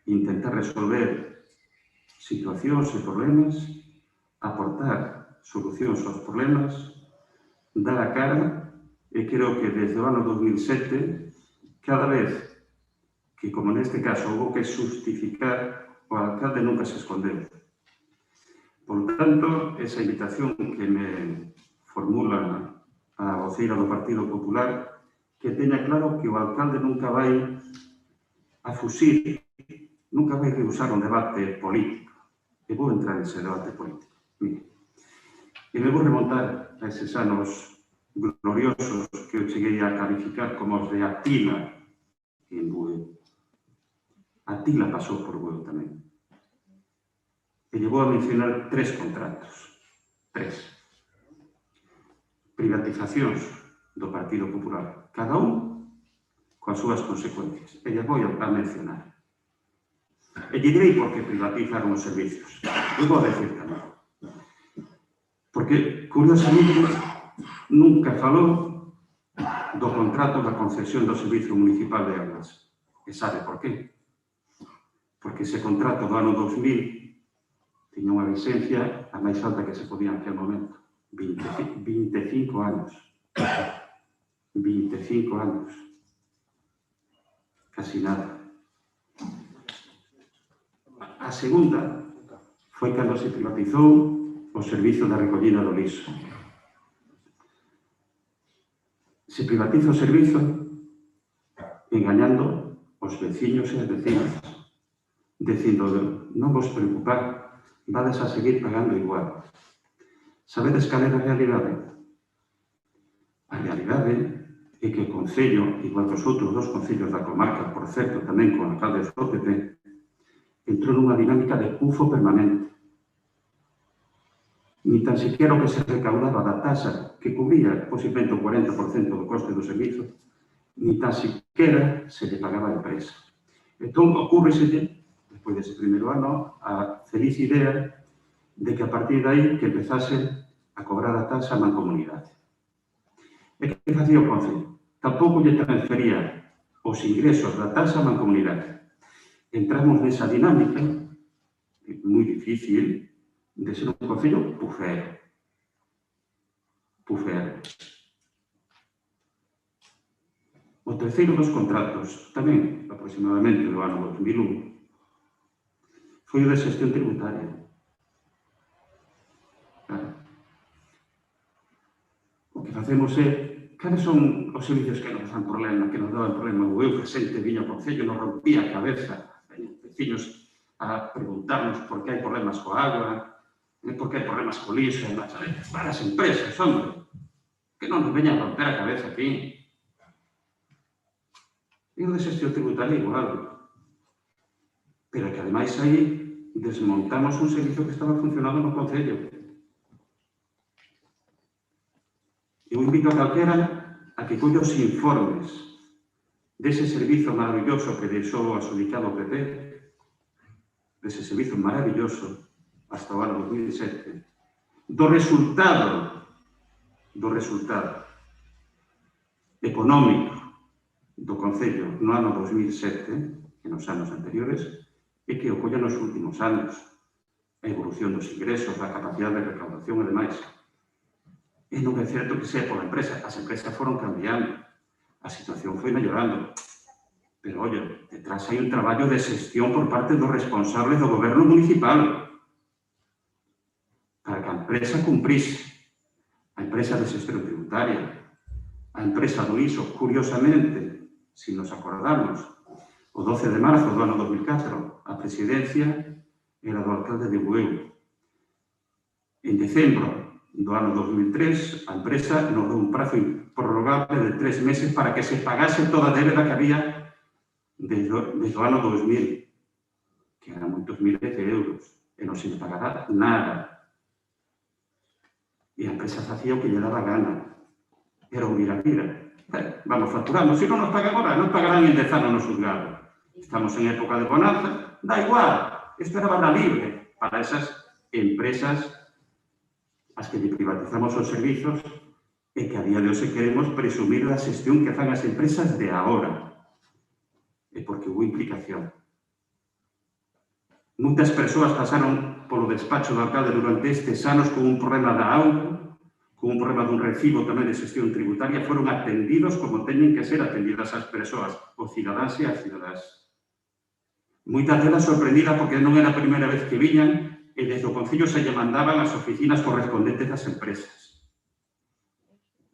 intentar resolver situacións e problemas, aportar solucións aos problemas, dar a cara, e creo que desde o ano 2007, cada vez que, como neste caso, houve que justificar, o alcalde nunca se escondeu. Por tanto, esa invitación que me formula a voceira do Partido Popular, que teña claro que o alcalde nunca vai a fusir, nunca vai rehusar un debate político. E vou entrar nese debate político. Mire, e me vou remontar a eses anos gloriosos que eu cheguei a calificar como os de Atila en Bueu. Atila pasou por Bueu tamén. E lle vou a mencionar 3 contratos. 3. Privatizacións do Partido Popular. Cada un coas súas consecuencias. E lle vou a mencionar. E lle direi por que privatizaron os servicios. Eu vou a decir tamén. Porque, curiosamente, nunca falou do contrato da concesión do Servicio Municipal de Augas. E sabe por qué? Porque ese contrato do ano 2000 tiña unha vigencia a máis alta que se podía en aquel momento. 25 anos. 25 anos. Casi nada. A segunda foi cando se privatizou o servizo da recollida do lixo. Se privatiza o servizo engañando os veciños e as vecinas, dicindo, non vos preocupar, vades a seguir pagando igual. Sabedes cal é a realidade? A realidade é que o Concello, igual que os outros 2 concellos da comarca, por certo, tamén con alcaldes do PP, entrou nunha dinámica de pufo permanente. Ni tan siquiera o que se recaudaba da taxa que cubría posiblemente o 40% do coste do servizo, ni tan siquiera se le pagaba a empresa. Entón, ocurreselle, despois dese primeiro ano, a feliz idea de que a partir de aí que empezase a cobrar a taxa a mancomunidade. E que facía o Concello? Tampouco lle transfería os ingresos da taxa a mancomunidade. Entramos nesa dinámica, moi difícil, de ser un concello pufero. Pufero. O terceiro dos contratos, tamén aproximadamente do ano 2001, foi o de xestión tributaria. Claro. O que facemos é, cales son os servicios que nos dan problema, que nos daban problema? O eu presente viña ao Concello, nos rompía a cabeza, veciños a preguntarnos por que hai problemas coa agua, por que hai problemas co lixo, para as empresas, hombre, que non nos veñan a romper a cabeza aquí. E o de xestión tributaria igual. Pero que ademais aí desmontamos un servicio que estaba funcionando no Concello. Eu invito a calquera a que colle os informes dese servizo maravilloso que deixou adxudicado o PP, dese servizo maravilloso hasta o ano 2007, do resultado económico do Concello no ano 2007 e nos anos anteriores, e que ocolla nos últimos anos a evolución dos ingresos, da capacidade de recaudación e demais. E non é certo que sea pola empresa. As empresas foron cambiando, a situación foi mellorando. Pero, oye, detrás hai un traballo de xestión por parte dos responsables do goberno municipal para que a empresa cumprise, a empresa de xestión tributaria, a empresa do ISO, curiosamente, se nos acordamos, o 12 de marzo do ano 2004, a presidencia era do alcalde de Bueu. En decembro do ano 2003, a empresa nos deu un prazo prorrogable de 3 meses para que se pagase toda a débeda que había desde o ano 2000, que eran moitos miles de euros, e non se lle pagará nada. E a empresa facía o que lle daba gana. Era un vira-vira. Vamos facturando, se non nos pagan agora, non pagarán en 10 anos no xulgado. Estamos en época de bonanza, da igual, isto era barra libre para esas empresas as que lle privatizamos os servizos e que a día de hoxe queremos presumir da xestión que fan as empresas de agora. E porque hubo implicación. Moitas persoas pasaron polo despacho do alcalde durante estes anos con un problema da auga, con un problema dun recibo tamén de xestión tributaria, foron atendidos como teñen que ser atendidas as persoas, os cidadáns e as cidadás. Moitas delas sorprendidas porque non era a primeira vez que viñan e desde o Concello se lle mandaban as oficinas correspondentes das empresas.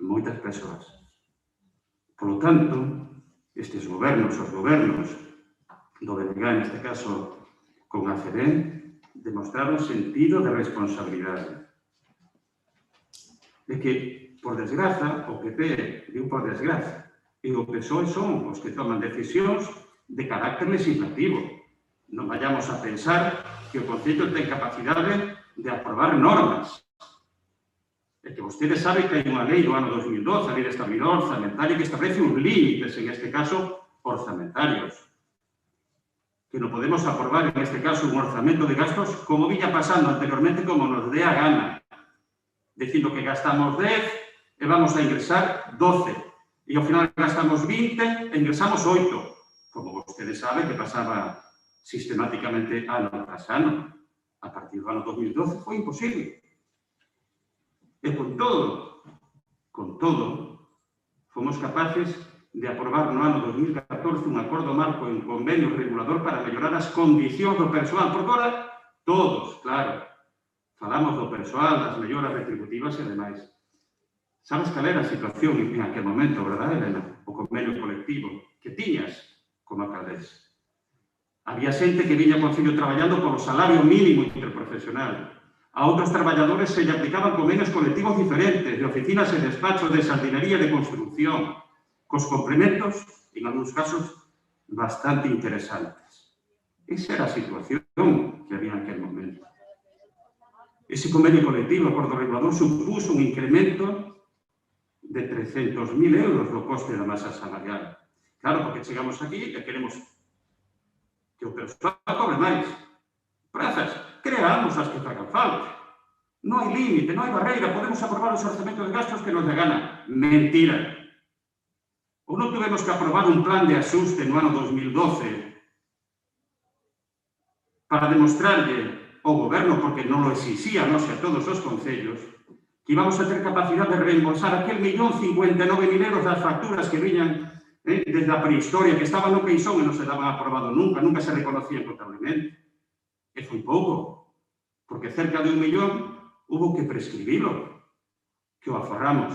Moitas persoas. Por lo tanto, estes gobernos, os gobernos do BNG, neste caso con a CEDEN, demostraron sentido de responsabilidade. De que, por desgraza, o PP, digo por desgraza, e o PSOE son os que toman decisións de carácter legislativo. Non vayamos a pensar que o Concello ten capacidade de aprobar normas. E que vostede sabe que hai unha lei do ano 2012, a Lei de Estabilidade Orzamentaria, que establece uns límites, en este caso, orzamentarios. Que non podemos aprobar, en este caso, un orzamento de gastos como viña pasando anteriormente, como nos dé a gana. Dicindo que gastamos 10 e vamos a ingresar 12. E ao final gastamos 20 e ingresamos 8. Como vostede sabe que pasaba sistemáticamente ano tras ano. A partir do ano 2012 foi imposible. E con todo, fomos capaces de aprobar no ano 2014 un acordo marco en convenio regulador para mellorar as condicións do persoal. Porque agora, todos, claro, falamos do persoal, das melloras retributivas e demais. Sabes cal era a situación en aquel momento, verdade, Elena? O convenio colectivo que tiñas como alcaldesa. Había xente que viña ao Concello traballando polo salario mínimo interprofesional. A outros traballadores se lle aplicaban convenios colectivos diferentes, de oficinas e despachos, de sardinería e de construcción, cos complementos, en algúns casos, bastante interesantes. Esa era a situación que había en aquel momento. Ese convenio colectivo, acordo regulador, supuso un incremento de 300.000 euros do coste da masa salarial. Claro, porque chegamos aquí e queremos que o persoal cobre máis. Prazas, creamos as que fagan falta. Non hai límite, non hai barreira, podemos aprobar os orzamentos de gastos que nos dé gana. Mentira. Ou non tuvemos que aprobar un plan de axuste no ano 2012 para demostrarlle ao goberno, porque non lo exixían a todos os concellos, que íbamos a ter capacidade de reembolsar aquel 1.059.000 euros das facturas que viñan desde a prehistoria, que estaban no queixón e non se daban aprobado nunca se reconocían contablemente. E foi pouco, porque cerca de 1 millón hubo que prescribilo, que o aforramos.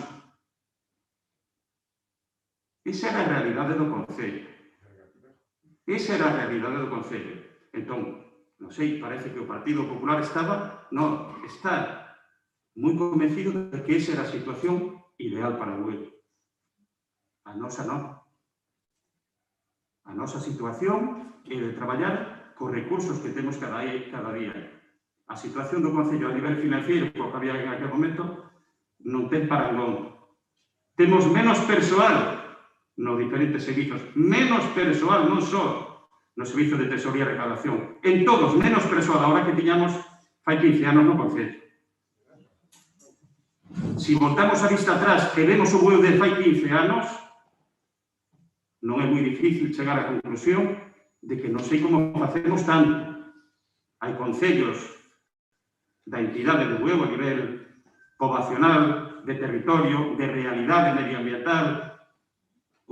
Esa era a realidade do Concello. Esa era a realidade do Concello. Entón, non sei, parece que o Partido Popular está moi convencido de que esa era a situación ideal para o Bueu. A nosa non. A nosa situación é de traballar cos recursos que temos cada día. A situación do Concello a nivel financiero, porque había en aquel momento, non ten parangón. Temos menos persoal nos diferentes servizos. Menos persoal, non só no servizo de tesorería e recaudación. En todos, menos persoal, ahora que tiñamos fai 15 anos no Concello. Si voltamos a vista atrás e vemos o Bueu de fai 15 anos, non é moi difícil chegar á conclusión de que non sei como facemos tanto. Hai concellos da entidade do Bueu a nivel poboacional, de territorio, de realidade medioambiental,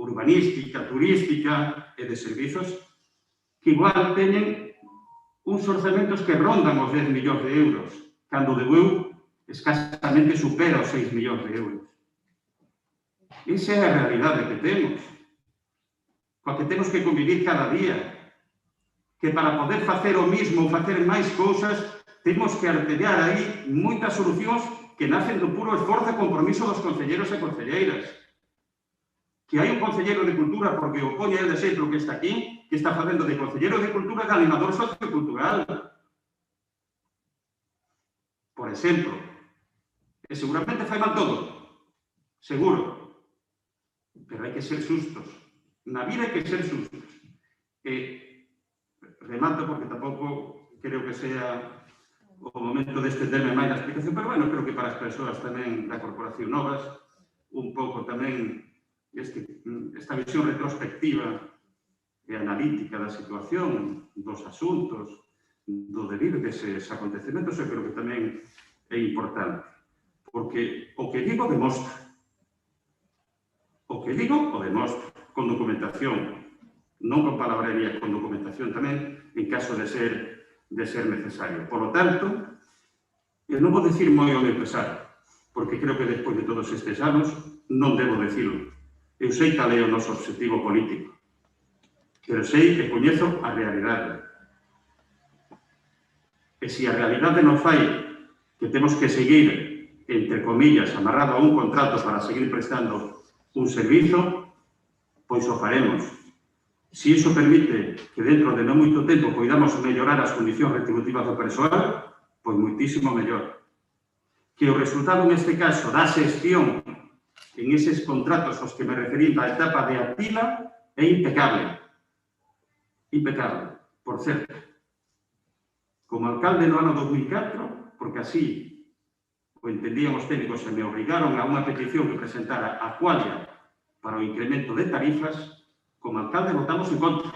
urbanística, turística e de servizos que igual teñen uns orzamentos que rondan os 10 millóns de euros, cando de Bueu escasamente supera os 6 millóns de euros. Esa é a realidade que temos, coa que temos que convivir cada día, que para poder facer o mismo ou facer máis cousas, temos que artellar aí moitas solucións que nacen do puro esforzo e compromiso dos concelleiros e concelleiras. Que hai un concelleiro de Cultura, porque o poña el de exemplo que está aquí, que está facendo de concelleiro de Cultura de animador sociocultural. Por exemplo, e seguramente fai mal todo, seguro, pero hai que ser xustos. Na vida hai que ser xustos. E remato porque tampouco creo que sea o momento de estenderme máis na explicación, pero bueno, creo que para as persoas tamén da corporación novas, un pouco tamén esta visión retrospectiva e analítica da situación, dos asuntos, do debido deses acontecementos, eu creo que tamén é importante. Porque o que digo demostra. O que digo o demostra, con documentación. Non con palabrería, con documentación tamén, en caso de ser necesario. Por lo tanto, eu non vou dicir moi ao meu pesar, porque creo que despois de todos estes anos non debo dicirlo. Eu sei cal é o noso objetivo político, pero sei que coñezo a realidade. E se a realidade non fai que temos que seguir, entre comillas, amarrado a un contrato para seguir prestando un servizo, pois o faremos. Se iso permite que dentro de non moito tempo poidamos mellorar as condicións retributivas do persoal, pois moitísimo mellor. Que o resultado neste caso da xestión en eses contratos aos que me referí da etapa de Atila é impecable. Impecable. Por certo, como alcalde no ano 2004, porque así o entendían os técnicos e me obrigaron a unha petición que presentara a Qualia para o incremento de tarifas, como alcalde votamos en contra.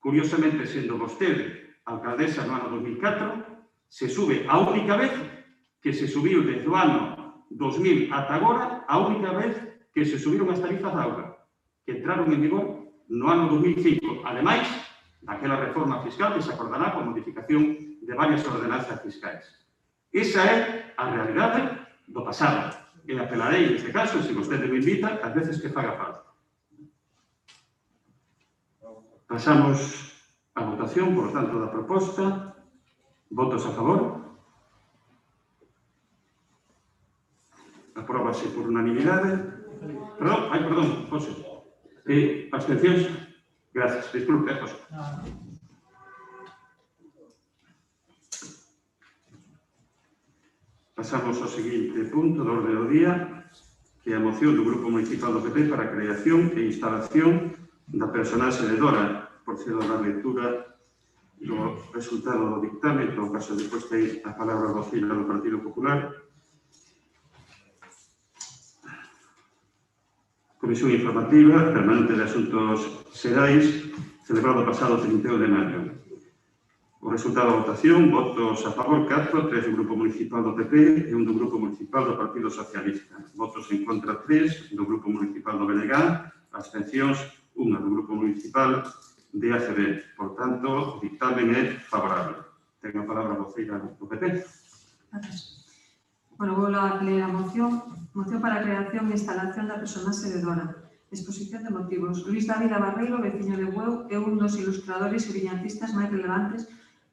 Curiosamente, sendo vostede alcaldesa no ano 2004, se sube a única vez que se subiu desde o ano 2000 ata agora, a única vez que se subiron as tarifas da auga, que entraron en vigor no ano 2005, ademais daquela reforma fiscal que se acordará con modificación de varias ordenanzas fiscais. Esa é a realidade do pasado. E apelarei, neste caso, se vostede me invita, as veces que faga falta. Pasamos a votación, por tanto, da proposta. Votos a favor. Apróbase por unanimidade. Perdón, José. Abstencións? Gracias. Disculpe, José. Pasamos ao seguinte punto do orde do día, que é a moción do Grupo Municipal do PP para a creación e instalación da personal sededora. Procedo a dar lectura do resultado do dictamen, en todo caso, depois ten a palabra a vocila do Partido Popular. Comisión Informativa Permanente de Asuntos Xerais, celebrado pasado 31 de maio. O resultado da votación, votos a favor 4, 3 do Grupo Municipal do PP e 1 do Grupo Municipal do Partido Socialista. Votos en contra 3 do Grupo Municipal do BNG, abstencións 1 do Grupo Municipal de ACB. Por tanto, o dictamen é favorable. Ten a palabra a voceira do PP. Gracias. Bueno, vou ler a moción para a creación e instalación da persona sededora. Exposición de motivos. Luís David Barreiro, veciño de Bueu, é un dos ilustradores e viñatistas máis relevantes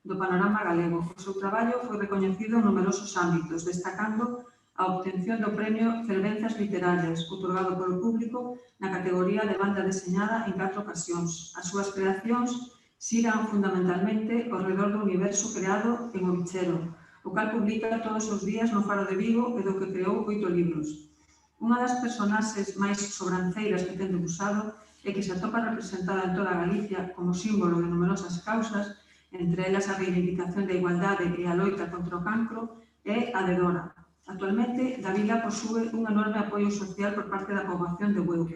do panorama galego. O seu traballo foi recoñecido en numerosos ámbitos, destacando a obtención do premio Fervenzas Literarias, outorgado polo público na categoría de banda deseñada en 4 ocasións. As súas creacións xiran fundamentalmente ao redor do universo creado en O Bichero, o cal publica todos os días no Faro de Vigo e do que creou 8 libros. Unha das personaxes máis sobranceiras que ten debusado e que se atopa representada en toda Galicia como símbolo de numerosas causas, entre elas a reivindicación da igualdade e a loita contra o cancro, é a de Dora. Actualmente, Davila posúe un enorme apoio social por parte da poboación de Bueu.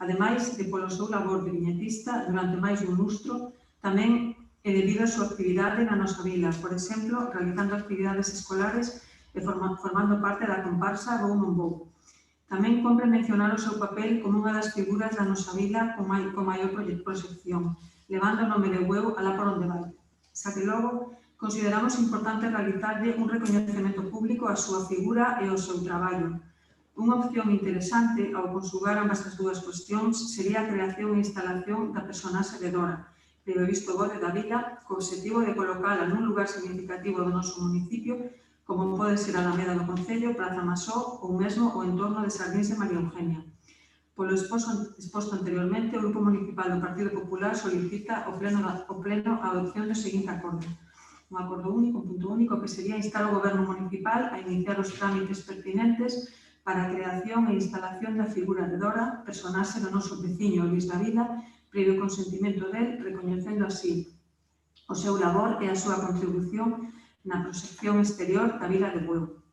Ademais de polo seu labor de viñetista durante máis dun lustro, tamén é debido a súa actividade na nosa vila, por exemplo, realizando actividades escolares e formando parte da comparsa Vou non Vou. Tamén compre mencionar o seu papel como unha das figuras da nosa vila con maior proxección, levando o nome de Bueu alá por onde vai. Xa que logo, consideramos importante realizarlle un recoñecemento público á súa figura e ao seu traballo. Unha opción interesante ao conjugar ambas as dúas cuestións sería a creación e instalación da personaxe de Dora, pero visto Bode da Vila, co objetivo de colocala nun lugar significativo do noso municipio, como pode ser a Alameda do Concello, Praza Masó ou mesmo o entorno de Sardins de María Eugenia. Polo exposto anteriormente, o Grupo Municipal do Partido Popular solicita ao Pleno a adopción do seguinte acordo. Un acordo único, un punto único, que sería instar ao Goberno Municipal a iniciar os trámites pertinentes para a creación e instalación da figura de Dora, personaxe do noso veciño Luís da Vila, previo consentimento del, recoñecendo así o seu labor e a súa contribución na proxección exterior da Vila de Bueu.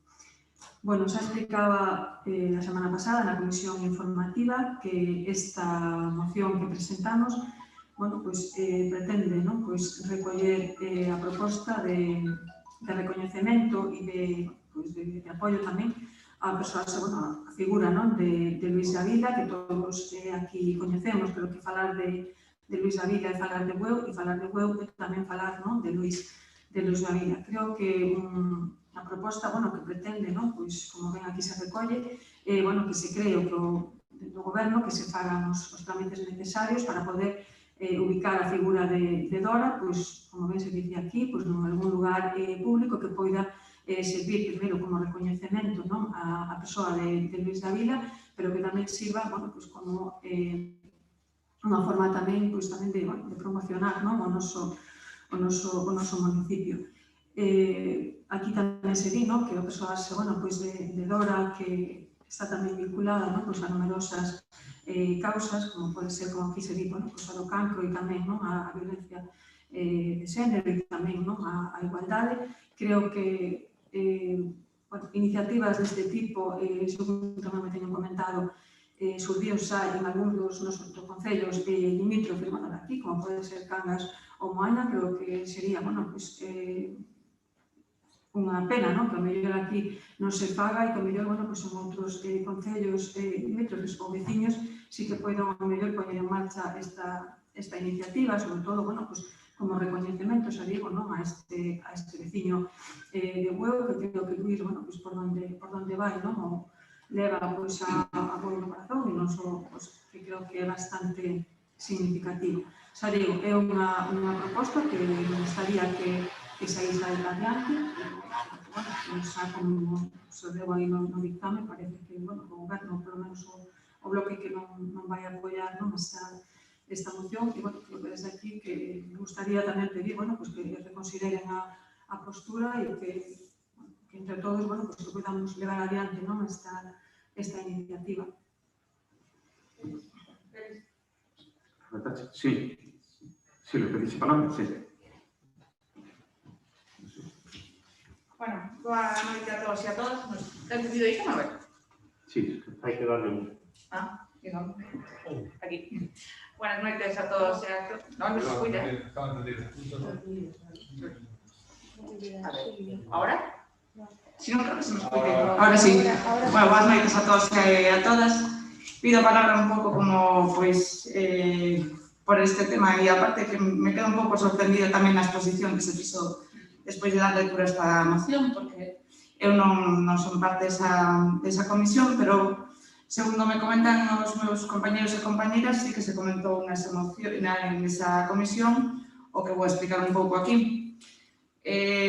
Bueno, xa explicaba a semana pasada na comisión informativa que esta moción que presentamos pretende recoller a proposta de recoñecemento e de apoio tamén a figura de Luís da Vila, que todos aquí coñecemos, pero que falar de Luís da Vila é falar de Bueu, e falar de Bueu é tamén falar de Luís da Vila. Creo que a proposta que pretende, como ven aquí se recolle, que se cree do Goberno, que se fagan os trámites necesarios para poder ubicar a figura de Dora, como ben se dice aquí, en algún lugar público que poida servir primeiro como recoñecemento a persoa de Luís da Vila, pero que tamén sirva como unha forma tamén de promocionar o noso municipio. Aquí tamén se di que a persoa de Dora que está tamén vinculada a numerosas causas, como pode ser, como aquí se di, a do cancro e tamén a violencia de xénero e tamén a igualdade. Creo que iniciativas deste tipo, según tamén me teñen comentado, surdiu xa en algún dos nosos concellos limítrofes aquí, como pode ser Cangas ou Moaña. Creo que sería unha pena que a mellor aquí non se faga e que a mellor en outros concellos limítrofes ou veciños sí que poidan a mellor poñer en marcha esta iniciativa, sobre todo como recoñecemento, xa digo, a este veciño de Bueu, que creo que Luís, por donde vai, leva a Bueu no corazón e non só, que creo que é bastante significativo. Xa digo, é unha proposta que me gustaría que saíse adiante, xa como se deu aí no dictame, parece que o Goberno, polo menos o bloque que non vai apoiar esta moción, e creo que desde aquí que me gustaría tamén pedir que reconsideren a postura e que entre todos que podamos levar adiante esta iniciativa. Sí, le pedís palabra, sí. Bueno, boa noite a todos e a todas. ¿Te has entendido isto, Mabel? Sí, Hai que darle un. Digamos. Aquí. Buenas noites a todos e a todas. Non me escucha. A ver, ¿ahora? Si non, creo que se me escucha. Ahora sí. Bueno, boas noites a todos e a todas. Pido a palabra un pouco como, por este tema, e aparte que me quedo un pouco sorprendida tamén na exposición que se fixo despois de dar lectura a esta moción, porque eu non son parte desa comisión, pero segundo me comentan os meus compañeros e compañeras, sí que se comentou nesa comisión o que vou explicar un pouco aquí.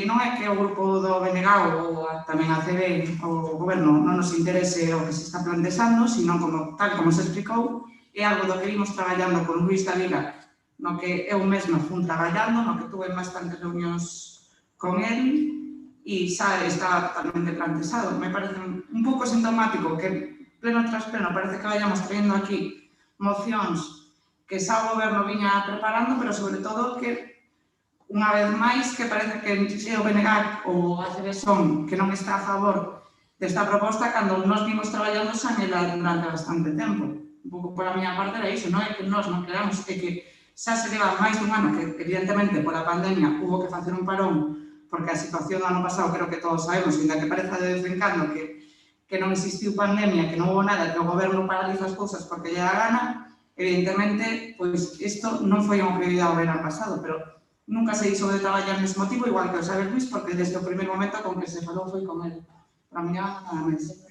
Non é que o grupo do BNG ou tamén a CB, o Goberno, non nos interese o que se está plantexando, sino tal como se explicou, é algo do que vimos traballando con Luís da Vila, no que eu mesma fun traballando, no que tuve bastantes reunións con él e xa está totalmente plantexado. Me parece un pouco sintomático que pleno tras pleno parece que vayamos traendo aquí mocións que xa o Goberno viña preparando, pero sobre todo que unha vez máis que parece que o BNG ou a CB que non está a favor desta proposta cando nós vimos traballando xa nela durante bastante tempo. Un pouco pola miña parte era iso, non é que nós non queramos, é que xa se leva máis dun ano que evidentemente pola pandemia hubo que facer un parón porque a situación do ano pasado creo que todos sabemos, ainda que pareza de vez en cando que non existiu pandemia, que non houve nada, que o Goberno paraliza as cousas porque lle dá gana, evidentemente, pois isto non foi unha prioridade o verano pasado, pero Nunca se hizo de traballar nese motivo, igual que o sabe Luis, porque desde o primer momento con que se falou foi con el. Para mí nada máis.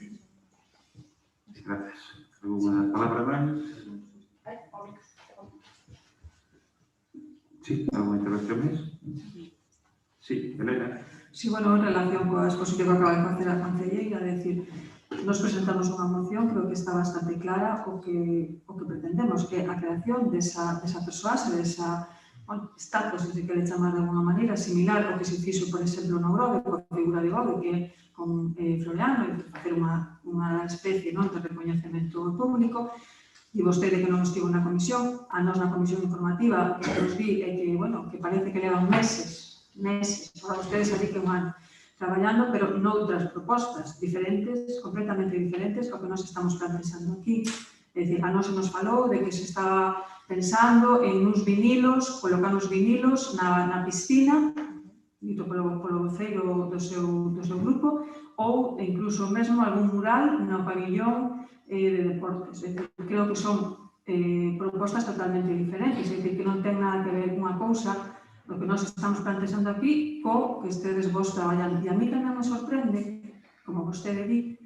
Gracias. Alguna palabra máis? Sí, alguna intervención máis? Sí, Elena. Sí, bueno, en relación coa exposición que acaba de facer a concelleira, decir, nos presentamos unha moción, creo que está bastante clara o que pretendemos, que a creación desa persoa, desa estatus, se quere chamar de alguna maneira, similar ao que se fixo, por exemplo, no Grove, coa figura de Grove, que é con Floriano, e facer unha especie de recoñecemento público. E vostede que non estivo na comisión, a nos na comisión informativa, que nos di é que, bueno, que parece que levan meses, para vostedes ali que van traballando, pero noutras propostas diferentes, completamente diferentes ao que nos estamos plantexando aquí. É dicir, a nos nos falou de que se estaba pensando en uns vinilos, colocar uns vinilos na piscina, dito polo voceiro do seu grupo, ou incluso mesmo algún mural no pabillón de deportes. Creo que son propostas totalmente diferentes, é dicir, que non ten nada que ver unha cousa o que nós estamos plantexando aquí co que estedes vos traballando. E a mí tamén me sorprende, como vostede di,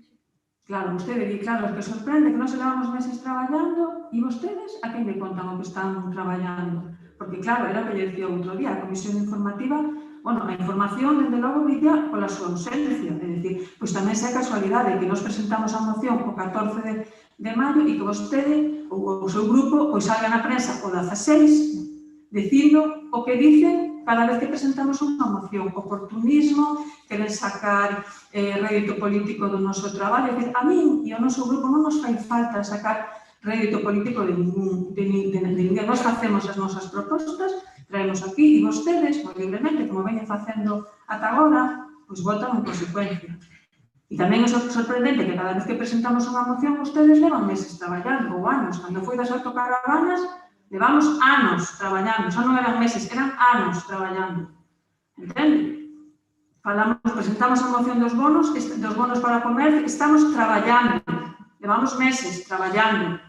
claro, que sorprende que nós levamos meses traballando e vostedes a quen le contan o que están traballando. Porque, claro, era o que lle dicía outro día, a comisión informativa, bueno, a información, desde logo, brilla pola súa ausencia. É dicir, pois tamén é casualidade que nos presentamos a moción o 14 de maio e que vostede ou o seu grupo pois salga na prensa o 16 dicindo o que dicen cada vez que presentamos unha moción. Oportunismo, queren sacar rédito político do noso traballo. É dicir, a min e ao noso grupo non nos fai falta sacar rédito político de ninguén. Nós facemos as nosas propostas, traemos aquí e vostedes, moi libremente, como veñen facendo ata agora, pois votan en consecuencia. E tamén é sorprendente que cada vez que presentamos unha moción, vostedes levan meses traballando, ou anos. Cando foi das autocaravanas, levamos anos traballando, xa non eran meses, eran anos traballando. Entende? Presentamos a moción dos bonos para comer, estamos traballando, levamos meses traballando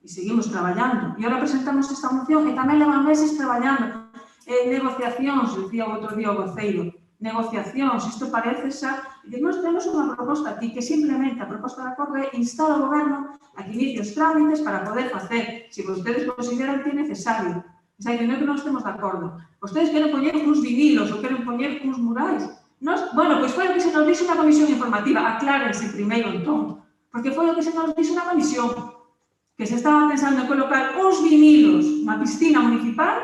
e seguimos traballando. E agora presentamos esta moción e tamén levan meses traballando. Negociacións, dicía o outro día o voceiro, negociacións, isto parece xa... Nós temos unha proposta aquí que simplemente a proposta de acordo é instar ao goberno a que inicie os trámites para poder facer, se vostedes consideran que é necesario. O sea, que non é que non estemos de acordo. Vostedes queren poñer uns vinilos ou queren poñer uns murais. Bueno, pois foi o que se nos dixo na comisión informativa. Aclárense primeiro, entón. Porque foi o que se nos dixo na comisión. Que se estaba pensando en colocar uns vinilos na piscina municipal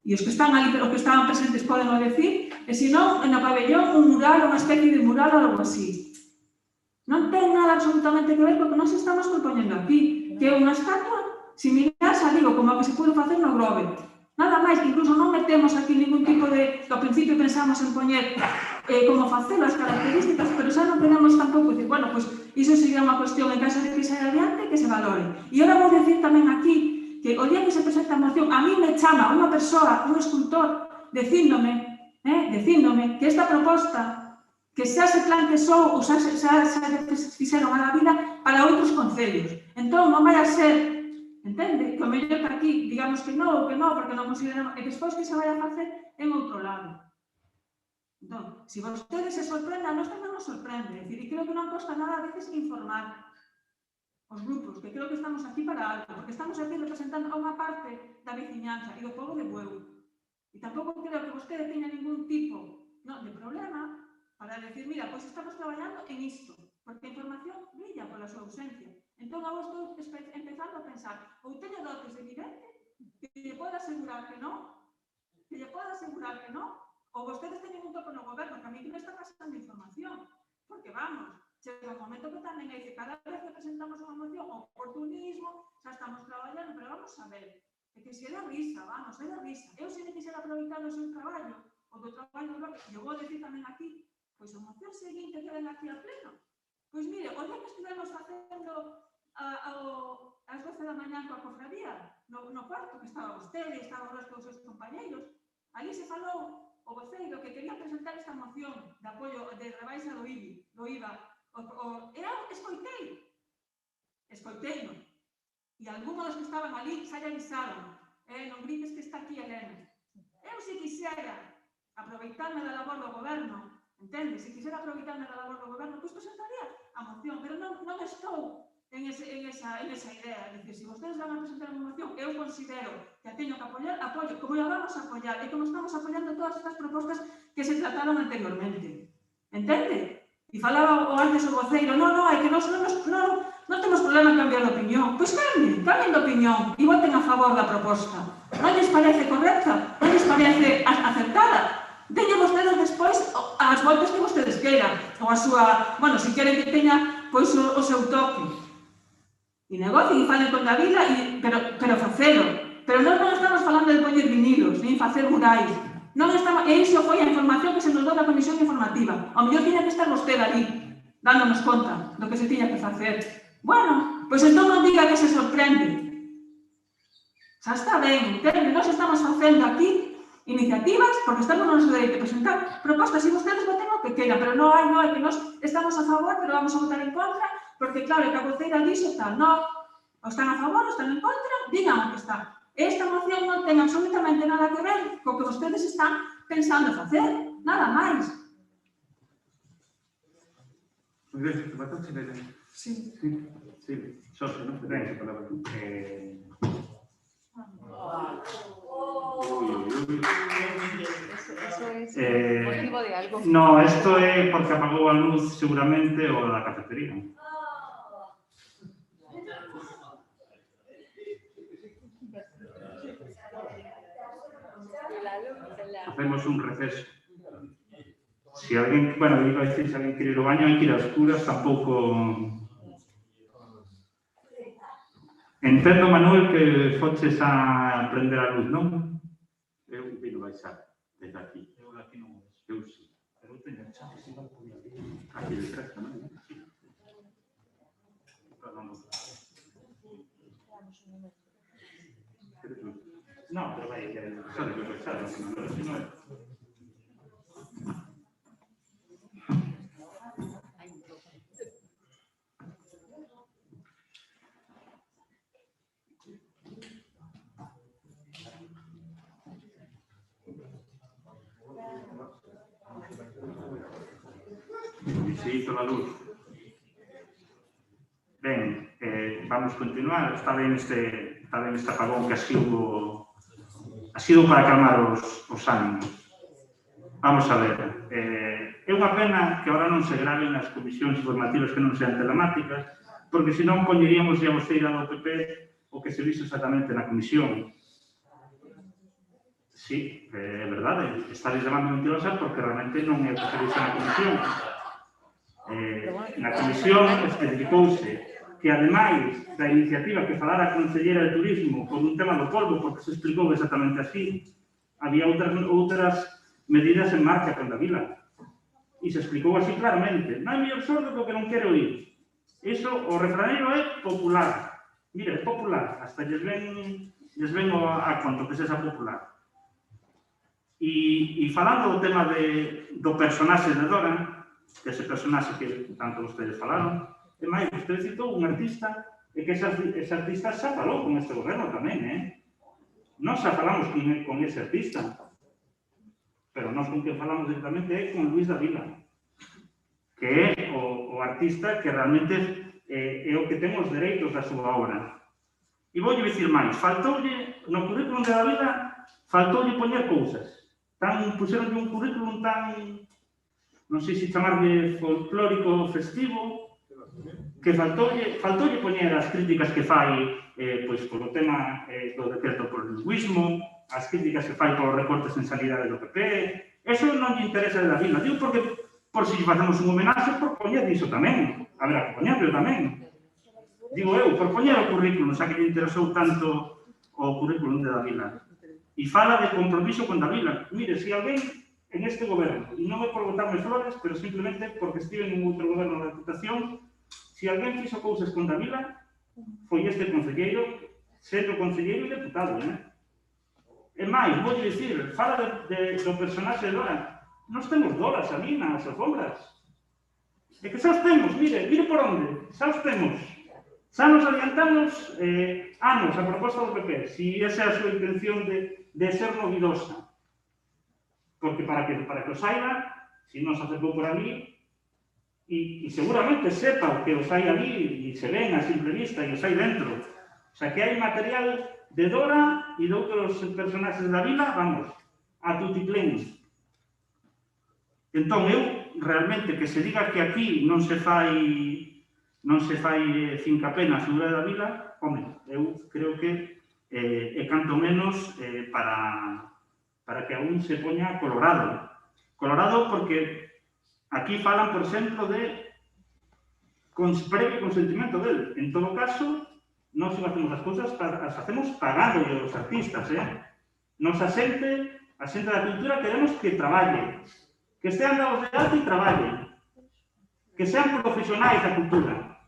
e os que están ali, os que estaban presentes poden o decir, e senón, no pabellón, un mural, unha especie de mural ou algo así. Non ten nada absolutamente que ver co que nos estamos propoñendo aquí, que é unha estatua similar, xa digo, como a que se pudo facer no Grove. Nada máis, incluso non metemos aquí ningún tipo de... Ao principio pensamos en poñer como facelo as características, pero xa non tenemos tampouco dicir, bueno, pois iso sería unha cuestión en caso de que saia adiante, que se valore. E agora vou dicir tamén aquí que o día que se presenta a moción, a mí me chama unha persoa, un escultor, dicíndome que esta proposta, que xa se plantexou ou xa fixeron a la vida para outros concellos. Entón, non vai a ser, entende? Que o mellor que aquí, digamos que non, porque non consideramos, e despois que se vai a facer en outro lado. Entón, se vostedes se sorprendan, nós tamén nos sorprende. E creo que non costa nada a veces informar os grupos, que creo que estamos aquí para algo, porque estamos aquí representando a unha parte da veciñanza e do pobo de Bueu. E tampouco creo que vostede teña ningún tipo de problema para decir, mira, pois estamos traballando en isto, porque a información brilla pola súa ausencia. Entón, agora estou empezando a pensar, ou teño dotes de vidente, que lle podo asegurar que non, ou vostedes teñen un topo no goberno, que a mí que me está pasando información, porque vamos, chega un momento que tamén é que cada vez que presentamos unha moción, oportunismo, xa estamos traballando, pero vamos a ver, é que se é da risa, vamos, é da risa. Eu se me quixera aproveitar do seu traballo, ou do traballo do bloque, e eu vou decir tamén aquí, pois a moción seguinte que ven aquí a pleno. Pois mire, o día que estivemos facendo as 12 da mañá coa cofradía, no cuarto que estaba vostede, estaba o resto dos seus compañeiros, ali se falou o voceiro que quería presentar esta moción de apoio de rebaixa do IVA. Eu escoiteino. E algúns dos que estaban ali xa lle avisaron, non grites que está aquí Elena. Eu, se quixera aproveitarme da labor do goberno, entende? Se quixera aproveitarme da labor do goberno, pois presentaría a moción, pero non estou en esa idea. Dice, se vostedes van a presentar unha moción, eu considero que a teño que apoiar, apoio, como a vamos a apoiar, e como estamos apoiando todas estas propostas que se trataron anteriormente. Entende? E falaba o antes o voceiro, é que non temos problema en cambiar de opinión. Pois cambien de opinión e voten a favor da proposta. Non lles parece correcta? Non lles parece acertada? Deñen vostedes despois as voltas que vostedes queiran, ou a súa, bueno, se queren que teña pois o seu toque. E negocien e falen con Davila, pero facelo. Pero non estamos falando de poñer vinilos, nin facer murais. E iso foi a información que se nos dou da comisión informativa. Ao mellor tiña que estar vostede ali, dándonos conta do que se tiña que facer. Bueno, pois entón non diga que se sorprende. Xa está ben, entende? Nós estamos facendo aquí iniciativas porque estamos no noso dereito de presentar propostas e vostedes voten o que queiran, pero non hai que nós estamos a favor, pero vamos a votar en contra, porque claro, que a voceira diso está, non, ou están a favor, ou están en contra, digan o que está. Esta moción non ten absolutamente nada que ver co que vostedes están pensando facer, nada máis. Moi ben, te mataste, Belén. Sí. Xorxe, non te ten esa palabra. Eso es motivo de algo. No, isto é porque apagou a luz seguramente o da cafetería. Facemos un receso. Se alguén, bueno, iba a decir, se alguén quere ir ao baño, hai que ir a escuras, tampouco... Entendo, Manuel, que foches a prender a luz, non? Eu vino baixar desde aquí. Eu aquí non vexo. Eu sí. Pero eu teño chave, se non podía ir. Aquí detrás tamén. Non, pero vai, Sabe que baixar, pero si non é. E se hizo la luz. Ben, vamos continuar. Está ben este apagón que ha sido para calmar os ánimos. Vamos a ver. É unha pena que agora non se graven as comisións informativas que non sean telemáticas, porque senón poñeríamos a voceira do PP o que se vixe exactamente na comisión. Sí, é verdade. Estáis llamando mentirosa porque realmente non é o que se vixe na comisión. Na comisión especificouse que, ademais da iniciativa que falara a Conselleira de Turismo con un tema do polvo, porque se explicou exactamente así, había outras medidas en marcha con Davila. E se explicou así claramente. Non hai mellor sordo que o que non quere oír. Iso, o refraneiro é popular. Mira, é popular. Hasta lles ven a conto que sexa popular. E falando do tema do personaxe de Dora, que ese personaxe que tanto vostedes falaron, e máis, vostedes citou un artista, e que ese artista xa falou con este goberno tamén, Nós xa falamos con ese artista, pero nós con que falamos directamente é con Luís Davila, que é o artista que realmente é o que ten os dereitos da súa obra. E voulle dicir máis, faltoulle, no currículum de Davila, faltoulle poñer cousas. Puxeronlle un currículum tan, non sei se chamarlle folclórico festivo, que faltoulle poñer as críticas que fai pois polo tema do decreto por lingüismo, as críticas que fai polos recortes en sanidade do PP. Eso non lle interesa de Davila. Digo porque, por si facemos un homenaxe, por poñer iso tamén. Haberá que poñerlo tamén. Digo eu, por poñer o currículum, xa que lle interesou tanto o currículum de Davila. E fala de compromiso con Davila. Mire, se alguén en este goberno, e non é por botarme flores, pero simplemente porque estive en outro goberno da Diputación, se alguén fixo cousas con Davila, foi este concelleiro, sendo concelleiro e deputado, E máis, vou dicir, fala do personaxe de Dora. Nós temos Doras a mí nas alfombras. É que xa os temos, mire por onde, xa os temos. Xa nos adiantamos anos a proposta do PP, se esa é a súa intención de ser novidosa. porque para que os saiba, si non se acercou por ali, e seguramente sepa que os hai ali, e se ven a simple vista, e os hai dentro. O sea, que hai material de Dora e de outros personaxes da vila, vamos, a tutiplén. Entón, eu, realmente, que se diga que aquí non se fai fincapé na figura da vila, home, eu creo que é canto menos para que aún se poña colorado. Colorado porque aquí falan, por exemplo, de previo consentimento del. En todo caso, nós facemos as cousas, as facemos pagando aos artistas, Nos a xente da cultura queremos que traballe, que estean dados de alta e traballen, que sean profesionais da cultura,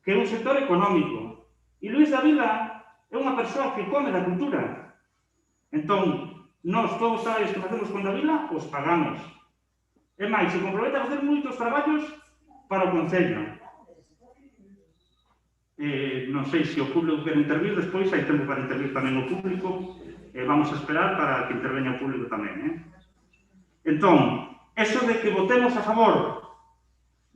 que é un sector económico. E Luís Davila é unha persoa que come da cultura. Entón, nós todos os traballos que facemos con Davila os pagamos. E máis, se compromete a facer moitos traballos para o Concello. Non sei se o público quer intervir, despois hai tempo para intervir tamén o público, e vamos a esperar para que interveña o público tamén. Entón, eso de que votemos a favor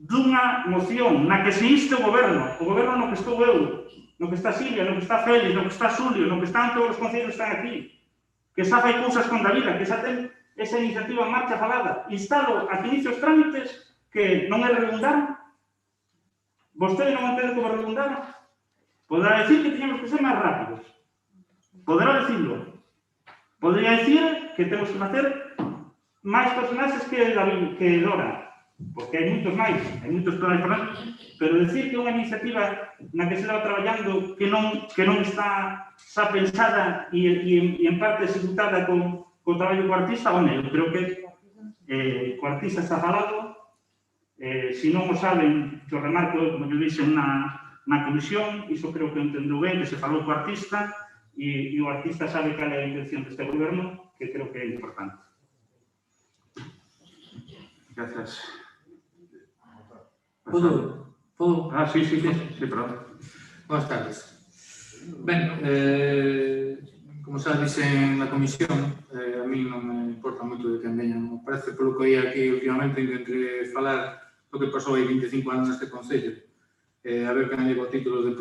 dunha moción na que se inste o goberno no que estou eu, no que está Silvia, no que está Félix, no que está Xulio, no que están todos os concellos que están aquí, que xa fai cousas con Davila, que xa ten esa iniciativa en marcha falada, instalo a que inicie os trámites, que non é redundar. Vostede non entende como redundar? Poderá decir que teñamos que ser máis rápidos. Poderá decirlo. Podría decir que temos que facer máis personaxes que Dora, porque hai moitos máis, hai moitos planes para nós, pero decir que unha iniciativa na que se estaba traballando que non está xa pensada e en parte executada con traballo co artista, eu creo que co artista está falado, se non o saben, que o remarco, como eu dixen na comisión, iso creo que entendeu ben, que se falou co artista, e o artista sabe cal é a intención deste goberno, que creo que é importante. Gracias. ¿Puedo? Sí, perdón. Buenas tardes. Ben, como xa dixen na comisión, a mí non me importa moito de quen veña. Me parece, polo que oía aquí últimamente, entre falar do que pasou aí 25 anos neste Concello, a ver quen llega o título de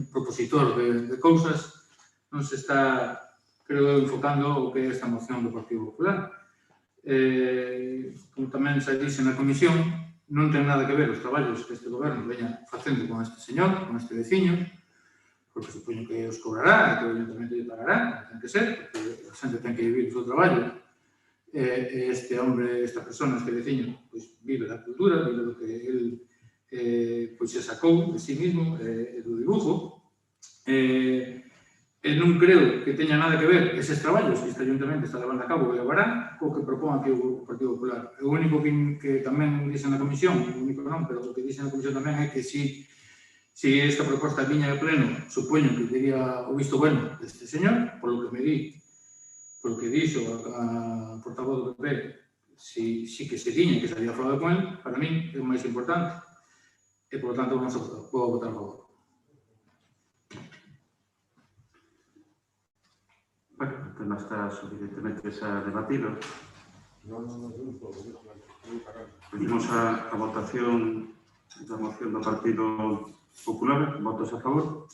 propositor de cousas, non se está, creo, enfocando o que é esta moción do Partido Popular. Como tamén xa dixen na comisión, non ten nada que ver os traballos que este goberno veña facendo con este señor, con este veciño, porque supoño que os cobrará, que o Ayuntamento lle pagará, ten que ser, porque a xente ten que vivir o seu traballo. Este hombre, esta persona, este veciño, pois vive da cultura, vive do que el pois se sacou de sí mismo, do dibujo. Non creo que teña nada que ver eses traballos que este Ayuntamento está levando a cabo e levará co que propón aquí o Partido Popular. O único que tamén dixen na comisión, o único non, pero o que dixen na comisión tamén é que si esta proposta viña de pleno, supoño que diría o visto bueno deste señor, polo que me di, polo que dixo a portavoz do PP, si que se tiña que se había falado con él, para mí é o máis importante, e, por lo tanto, vou votar a favor. Bueno, el tema está suficientemente debatido. Pedimos a votación da moción do Partido Popular. Votos a favor?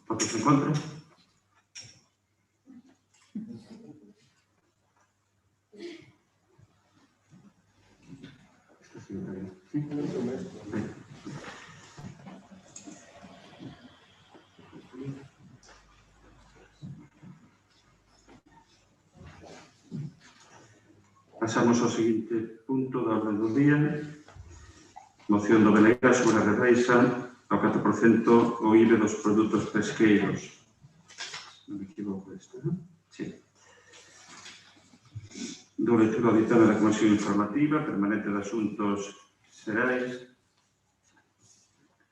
Votos en contra? Pasamos ao seguinte punto da orde do día. Moción do BNG sobre a rebaixa ao 4% o IBE dos produtos pesqueiros. Non me equivoco isto, non? Sí. Do lectura ao ditame da Comisión Informativa Permanente de Asuntos Xerais.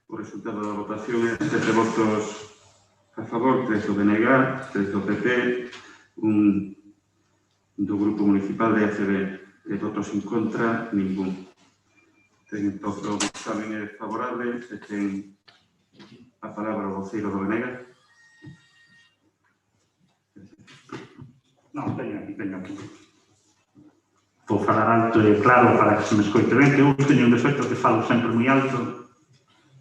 O resultado da votación é 7 votos a favor, 3 do BNG, 3 do PP, 1 do Grupo Municipal de ACB, e votos en contra, ningún. Ten todo o examen favorable e ten a palabra o voceiro do BNG. Non, teño aquí. Vou falar alto e claro para que se me escoite ben, que eu teño un defecto que falo sempre moi alto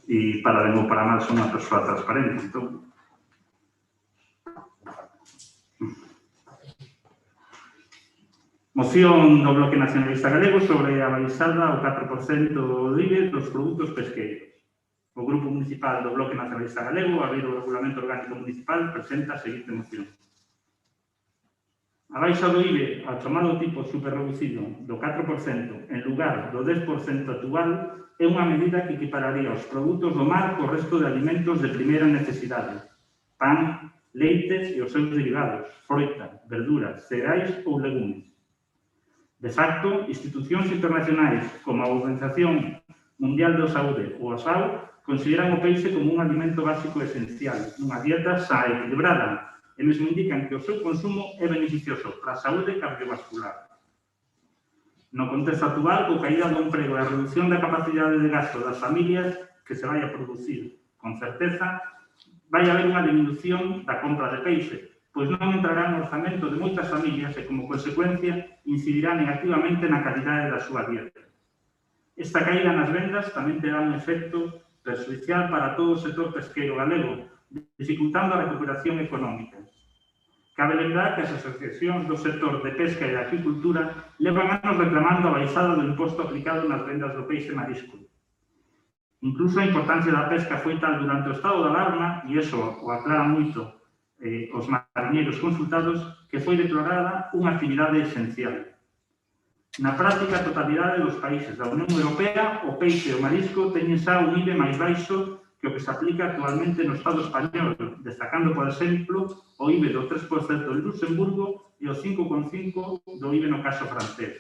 e para ben ou para mal son unha persoa transparente. Entón, moción do Bloque Nacionalista Galego sobre a baixada ao 4% do IVE dos produtos pesqueiros. O Grupo Municipal do Bloque Nacionalista Galego, a ver o Regulamento Orgánico Municipal, presenta a seguinte moción. A baixa do IVE ao chamado tipo superreducido do 4% en lugar do 10% actual é unha medida que equipararía os produtos do mar co resto de alimentos de primeira necesidade, pan, leites e os seus derivados, froita, verduras, cereais ou legumes. De facto, institucións internacionais como a Organización Mundial da Saúde ou a FAO consideran o peixe como un alimento básico esencial, unha dieta xa equilibrada, e mesmo indican que o seu consumo é beneficioso para a saúde cardiovascular. No contexto actual, co caída do emprego e a reducción da capacidade de gasto das familias que se vai a producir, con certeza, vai haber unha disminución da compra de peixe, pois non entrará no orzamento de moitas familias e, como consecuencia, incidirá negativamente na calidade da súa dieta. Esta caída nas vendas tamén terá un efecto perxudicial para todo o sector pesqueiro galego, dificultando a recuperación económica. Cabe lembrar que as asociacións do sector de pesca e de acuicultura levan anos reclamando a baixada do imposto aplicado nas vendas do peixe marisco. Incluso a importancia da pesca foi tal durante o estado de alarma, e iso o aclara moito os mariñeiros consultados, que foi declarada unha actividade esencial. Na práctica, a totalidade dos países da Unión Europea, o peixe e o marisco teñen xa un IVE máis baixo que o que se aplica actualmente no Estado español, destacando, por exemplo, o IVE do 3% en Luxemburgo e o 5,5% do IVE no caso francés.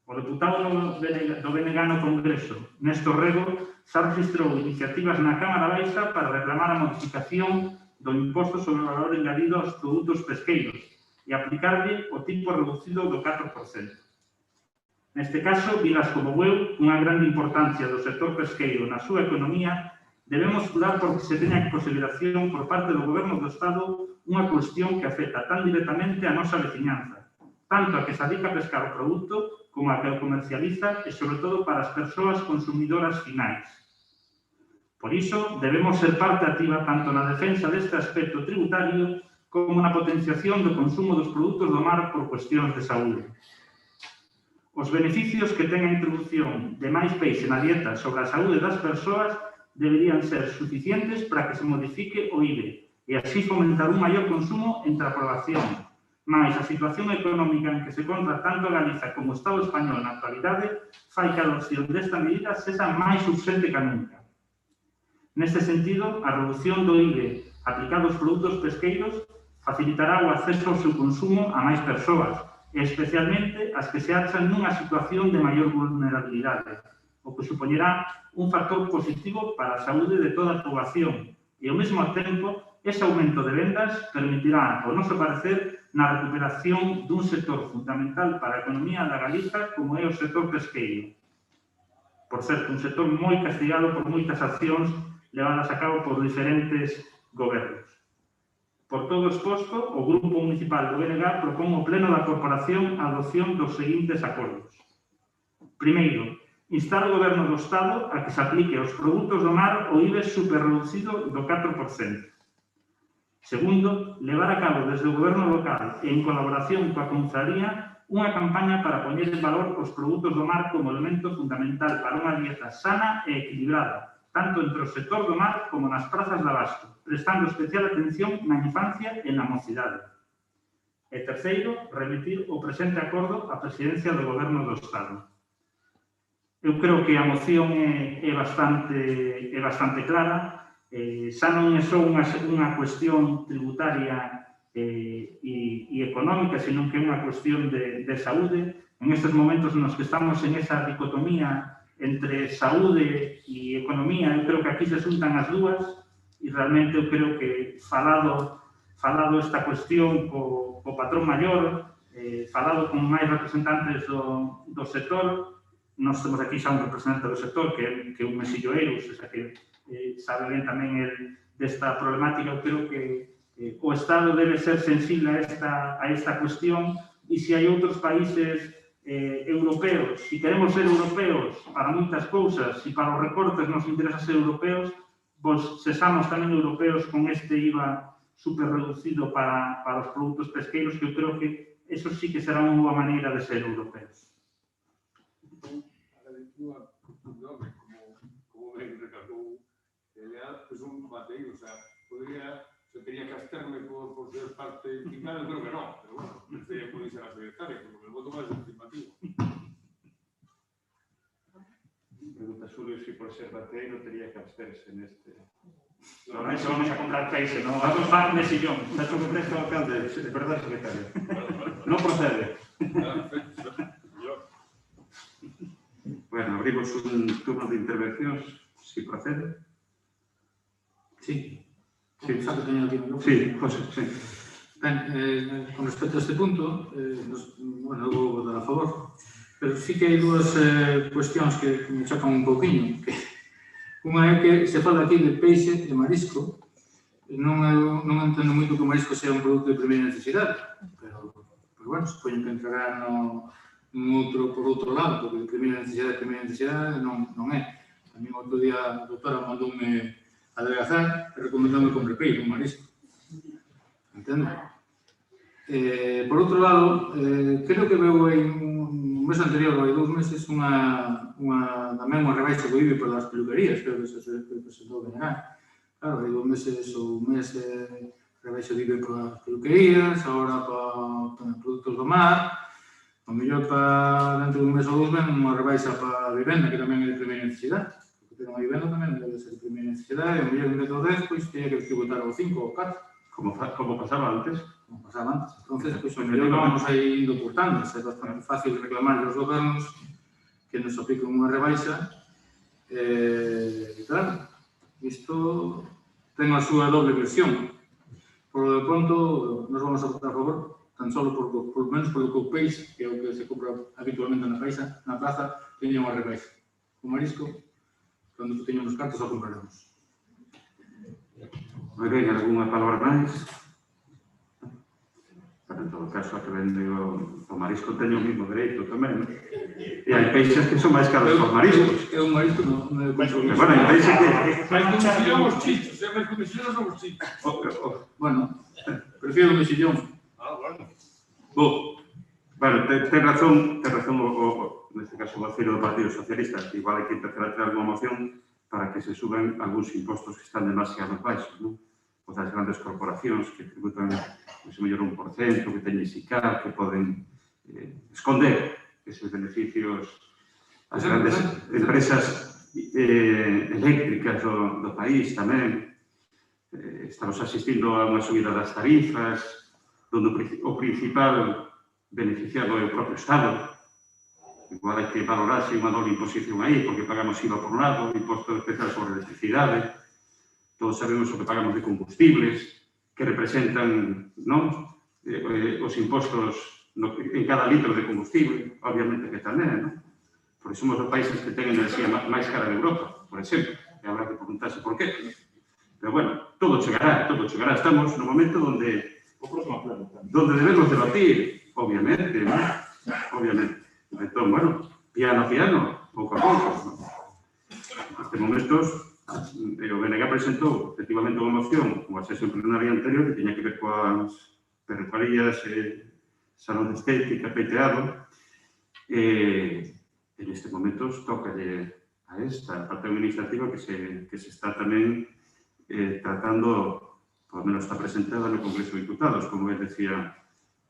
O deputado do BNG no Congreso, Néstor Rego, xa registrou iniciativas na Cámara Baixa para reclamar a modificación do imposto sobre o valor engadido aos produtos pesqueiros e aplicarlle o tipo reducido do 4%. Neste caso, vilas como Bueu, unha grande importancia do sector pesqueiro na súa economía, debemos cuidar porque se teña en consideración por parte do Goberno do Estado unha cuestión que afecta tan directamente a nosa veciñanza, tanto a que se dedica a pescar o produto como a que o comercializa e, sobre todo, para as persoas consumidoras finais. Por iso, debemos ser parte activa tanto na defensa deste aspecto tributario como na potenciación do consumo dos produtos do mar por cuestións de saúde. Os beneficios que ten a introdución de máis peixe na dieta sobre a saúde das persoas deberían ser suficientes para que se modifique o IVE e así fomentar un maior consumo entre a población. Mais a situación económica en que se encontra tanto Galiza como o Estado español na actualidade fai que a adopción desta medida sexa máis urxente que nunca. Neste sentido, a reducción do IVE aplicado aos produtos pesqueiros facilitará o acceso ao seu consumo a máis persoas, e especialmente as que se achan nunha situación de maior vulnerabilidade, o que supoñerá un factor positivo para a saúde de toda a poboación e, ao mesmo tempo, ese aumento de vendas permitirá, ao noso parecer, na recuperación dun sector fundamental para a economía da Galiza como é o sector pesqueiro. Por certo, un sector moi castigado por moitas accións levadas a cabo por diferentes gobernos. Por todo exposto, o Grupo Municipal do BNG propón ao Pleno da Corporación a adopción dos seguintes acordos. Primeiro, instar o Goberno do Estado a que se aplique aos produtos do mar o IVE superreducido do 4%. Segundo, levar a cabo desde o Goberno local e en colaboración coa Concejalía unha campaña para poñer en valor os produtos do mar como elemento fundamental para unha dieta sana e equilibrada, tanto entre o sector do mar como nas prazas de abasto, prestando especial atención na infancia e na mocidade. E terceiro, remitir o presente acordo á Presidencia do Goberno do Estado. Eu creo que a moción é bastante clara, xa non é só unha cuestión tributaria e económica, senón que é unha cuestión de saúde. En estes momentos nos que estamos en esa dicotomía entre saúde e economía, eu creo que aquí se xuntan as dúas e realmente eu creo que falado esta cuestión co patrón maior, falado con máis representantes do sector, nós temos aquí xa un representante do sector que é un Mesillo Eiros, que sabe ben tamén desta problemática. Eu creo que o Estado debe ser sensible a esta cuestión e se hai outros países europeos, se queremos ser europeos para moitas cousas e para os recortes nos interesa ser europeos, pois sexamos tamén europeos con este IVA super reducido para os produtos pesqueiros, que eu creo que eso sí que será unha boa maneira de ser europeos. Como ben recalcou Elea, pues un bateiro, o sea, se tenía que absterme por ser parte implicar, creo que no, pero bueno, pensé que podía ser la secretaria, porque el voto más participativo. Pregunta Julio si por ser bateiro tería que absterse neste... No, eso vamos a comprar peixe, no Vamos a un mesillón. Está hecho que presta o alcalde, de verdad, secretario. No procede. Bueno, abrimos un turno de intervencións, si procede. Sí. Sí, Sí, José, sí. Ben, con respecto a este punto, bueno, eu vou votar a favor, pero sí que hai dúas cuestións que me chocan un pouquinho. Unha é que se fala aquí de peixe e marisco, non entendo moito que o marisco sea un produto de primeira necesidade, pero bueno, supoño que entrará por outro lado, porque de primeira necesidade non é. A mí outro día a doutora mandoume adelgazar e recomendoume comer peixe, un marisco. Entendo? Por outro lado, creo que veo aí un mes anterior, hai 2 meses, tamén unha rebaixa do IBI para as peluquerías, creo que se presentou de negar. Claro, hai 2 meses ou un mes rebaixa do IBI para as peluquerías, agora para produtos do mar, o mellor para dentro dun mes ou 2 ven unha rebaixa para a vivenda, que tamén é de primeira necesidade, porque ter unha vivenda tamén debe ser de primeira necesidade, e o mellor en vez do 10, pois teña que tributar ao 5 ou 4. Como pasaba antes. Como pasaba antes. Entonces, pois, o mellor vamos aí indo portando. É bastante fácil reclamar aos gobernos que nos apliquen unha rebaixa. Claro, isto ten a súa doble versión. Por lo de pronto, nos vamos a votar a favor, tan solo por menos polo que o peixe, que é o que se compra habitualmente na plaza, teña unha rebaixa. O marisco, cando teñamos cartos, o compraremos. Moi ben, algunha palabra máis? Pero en todo caso, a que vende o marisco teño o mismo dereito tamén. E hai peixes que son máis caros que os mariscos. É un marisco, non é compromiso. Pero bueno, hai peixes que... Máis que mexillón os chichos, máis que mexillón son os chichos. Bueno, prefiero o mexillón. Bueno. Bueno, ten razón neste caso, o voceiro do Partido Socialista, que igual hai que empezar a traer unha moción para que se suban algúns impostos que están demasiado baixos, non? O das grandes corporacións que tributan o mellor 1%, que teñen SICAR, que poden esconder esos beneficios as grandes empresas eléctricas do país tamén. Estamos asistindo a unha subida das tarifas, onde o principal beneficiado é o propio Estado. Igual hai que valorarse unha doble imposición aí, porque pagamos IVA por un lado, imposto especial sobre electricidade, todos sabemos o que pagamos de combustibles, que representan os impostos en cada litro de combustible, obviamente que tamén, non? Porque somos os países que ten enerxía máis cara de Europa, por exemplo, e habrá que preguntarse por qué. Pero bueno, todo chegará. Estamos no momento onde debemos debatir, obviamente, non? Obviamente. Entón, bueno, piano, pouco a pouco. Neste momentos, o BNG presentou efectivamente unha moción unha sesión plenaria anterior que tiña que ver coas perrefarías, salón de estética, peiteado, e neste momentos tocalle a esta parte administrativa que se está tamén tratando, por lo menos está presentada no Congreso de Diputados, como ben decía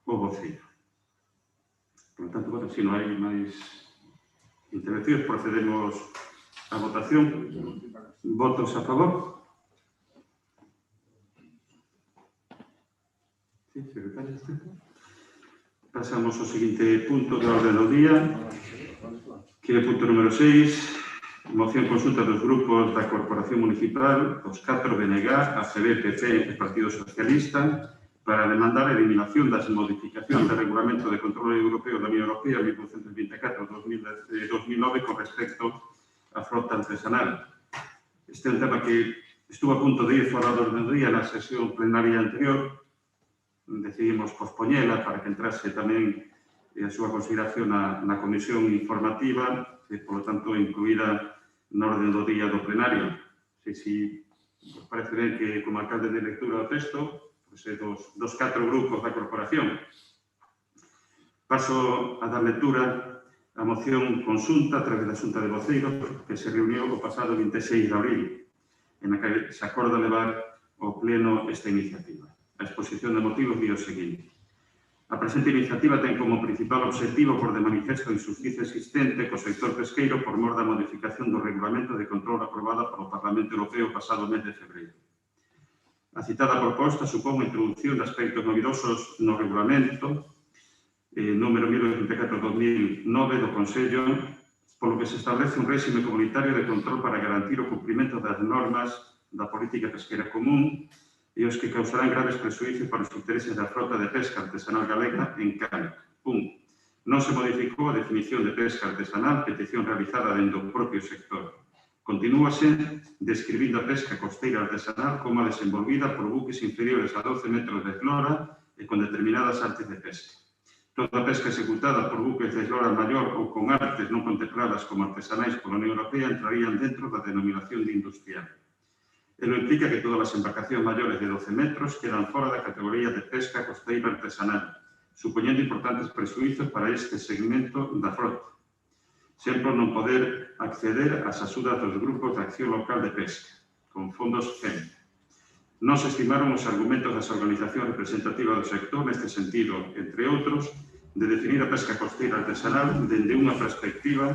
o voceiro. Por lo tanto, bueno, se non hai máis intervencións, procedemos á votación. Votos a favor? Sí, secretario. Pasamos ao seguinte punto da orde do día, que é o punto número 6, moción consulta dos grupos da Corporación Municipal, os 4 BNG, ACB, PP e Partido Socialista, para demandar a eliminación das modificacións do Regulamento de Control Europeo da Unión Europea 1924-2009 con respecto á frota artesanal. Este é un tema que Estuvo a punto de ir fora do orden do día na sesión plenaria anterior, decidimos pospoñela para que entrase tamén a súa consideración na comisión informativa e, polo tanto, incluída na orden do día do plenario. Si vos parece ben que, como alcalde de lectura do texto, é dos 4 grupos da corporación. Paso a dar lectura á moción consulta a través da Xunta de Voceiros que se reuniu o pasado 26 de abril, en a que se acorda levar ao pleno esta iniciativa. A exposición de motivos di o seguinte. A presente iniciativa ten como principal obxectivo por de manifesto a injusticia existente co sector pesqueiro por mor da modificación do Regulamento de Control aprobada polo Parlamento Europeo o pasado mes de febreiro. A citada proposta supón a introducción de aspectos novidosos no Regulamento número 1084/2009 do Consello, polo que se establece un réxime comunitario de control para garantir o cumprimento das normas da política pesquera común e os que causarán graves presuízos para os intereses da frota de pesca artesanal galega en CANC. 1. Non se modificou a definición de pesca artesanal, petición realizada dentro do propio sector. Continúase describindo a pesca costeira artesanal como a desenvolvida por buques inferiores a 12 metros de eslora e con determinadas artes de pesca. Toda a pesca executada por buques de eslora maior ou con artes non contempladas como artesanais pola Unión Europea entrarían dentro da denominación de industrial. Elo implica que todas as embarcacións maiores de 12 metros quedan fora da categoría de pesca costeira artesanal, supoñendo importantes presuízos para este segmento da frota, sempre non poder acceder ás axudas dos grupos de acción local de pesca, con fondos FEM. Non se estimaron os argumentos das organizacións representativas do sector neste sentido, entre outros, de definir a pesca costeira artesanal dende unha perspectiva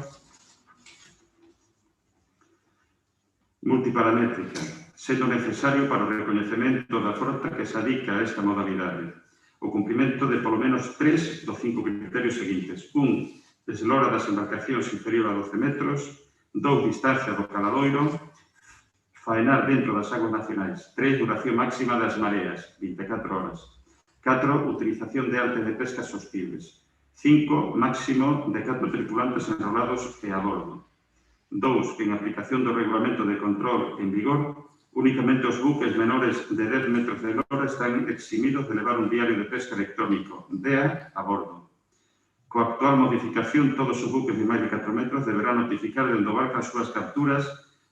multiparamétrica, sendo necesario para o recoñecemento da frota que se adica a esta modalidade o cumprimento de polo menos 3 dos 5 criterios seguintes. 1. Eslora das embarcacións inferior a 12 metros. 2. Distancia do caladoiro. Faenar dentro das aguas nacionais. 3. Duración máxima das mareas, 24 horas. 4. Utilización de artes de pesca sostibles. 5. Máximo de 4 tripulantes enrolados e a bordo. 2. En aplicación do Regulamento de Control en vigor, únicamente os buques menores de 10 metros de eslora están eximidos de levar un diario de pesca electrónico, DEA, a bordo. Coa actual modificación, todos os buques de máis de 4 metros deberán notificar dentro do barco as súas capturas,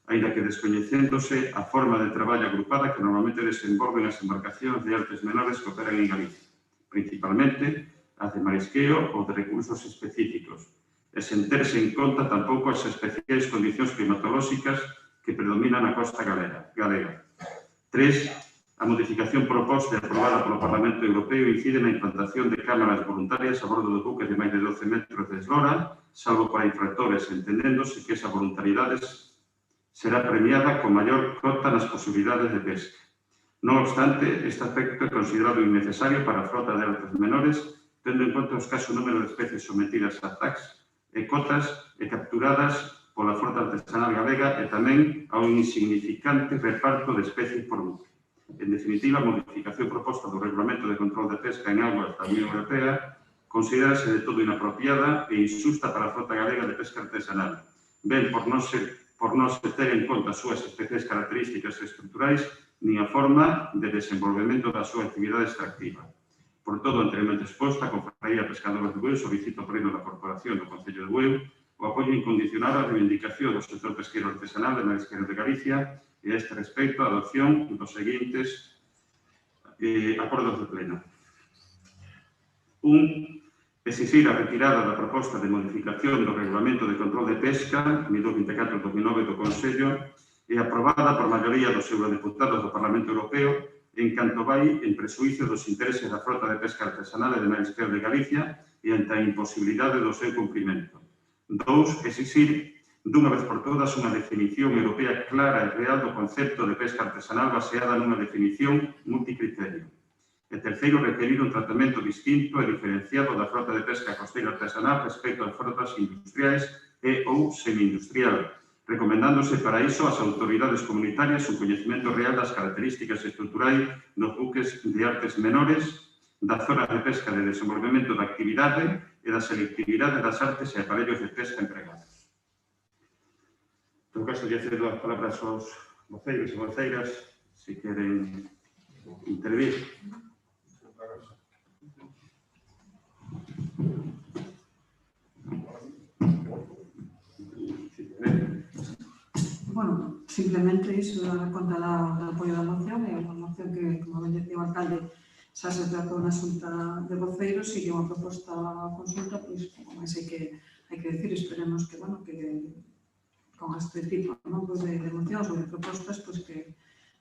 aínda que descoñecéndose a forma de traballo agrupada que normalmente desenvolven as embarcacións de artes menores que operan en Galicia, principalmente as de marisqueo ou de recursos específicos, e sen terse en conta tampouco as especiais condicións climatolóxicas que predominan na costa galega. 3. A modificación proposta e aprobada polo Parlamento Europeo incide na implantación de cámaras voluntarias a bordo dos buques de máis de 12 metros de eslora, salvo para infractores, entendéndose que esa voluntariedade será premiada con maior cota nas posibilidades de pesca. Non obstante, este aspecto é considerado innecesario para a frota de artes menores, tendo en conta o escaso número de especies sometidas a tax e cotas e capturadas pola frota artesanal galega e tamén a un insignificante reparto de especies por buque. En definitiva, a modificación proposta do Regulamento de Control de Pesca en Aguas da Unión Europea considerase de todo inapropiada e injusta para a frota galega de pesca artesanal, ben por non se ter en conta as súas especiais características estruturais nin a forma de desenvolvemento da súa actividade extractiva. Por todo, anteriormente exposta, a Confraría Pescadores de Bueu solicita o pleno da Corporación do Concello de Bueu o apoio incondicional á reivindicación do sector pesquero artesanal de Marisqueros de Galicia e a este respecto a adopción dos seguintes acordos de pleno. 1. Exixir a retirada da proposta de modificación do Regulamento de Control de Pesca 1024/2009 do Consello e aprobada por maioría dos eurodeputados do Parlamento Europeo en canto vai en presuízo dos intereses da frota de pesca artesanal e de marisqueo de Galicia e ante a imposibilidade do seu cumprimento. 2. Exixir dunha vez por todas unha definición europea clara e real do concepto de pesca artesanal baseada nunha definición multicriterio. E terceiro, requerir un tratamento distinto e diferenciado da frota de pesca costeira artesanal respecto ás frotas industriais e ou semi-industrial, recomendándose para iso ás autoridades comunitarias un coñecemento real das características estruturais dos buques de artes menores, das zonas de pesca de desenvolvemento da actividade e da selectividade das artes e aparellos de pesca empregados. En todo caso, lle cedo as palabras aos voceiros e voceiras, se queren intervir. Bueno, simplemente iso dar conta do apoio da moción, é unha moción que, como ben decía o alcalde, xa se tratou na xunta de voceiros e que é unha proposta a consulta, pois, máis hai que decir, esperemos que, bueno, que con este tipo, non, pois, de mocións ou de propostas, pois, que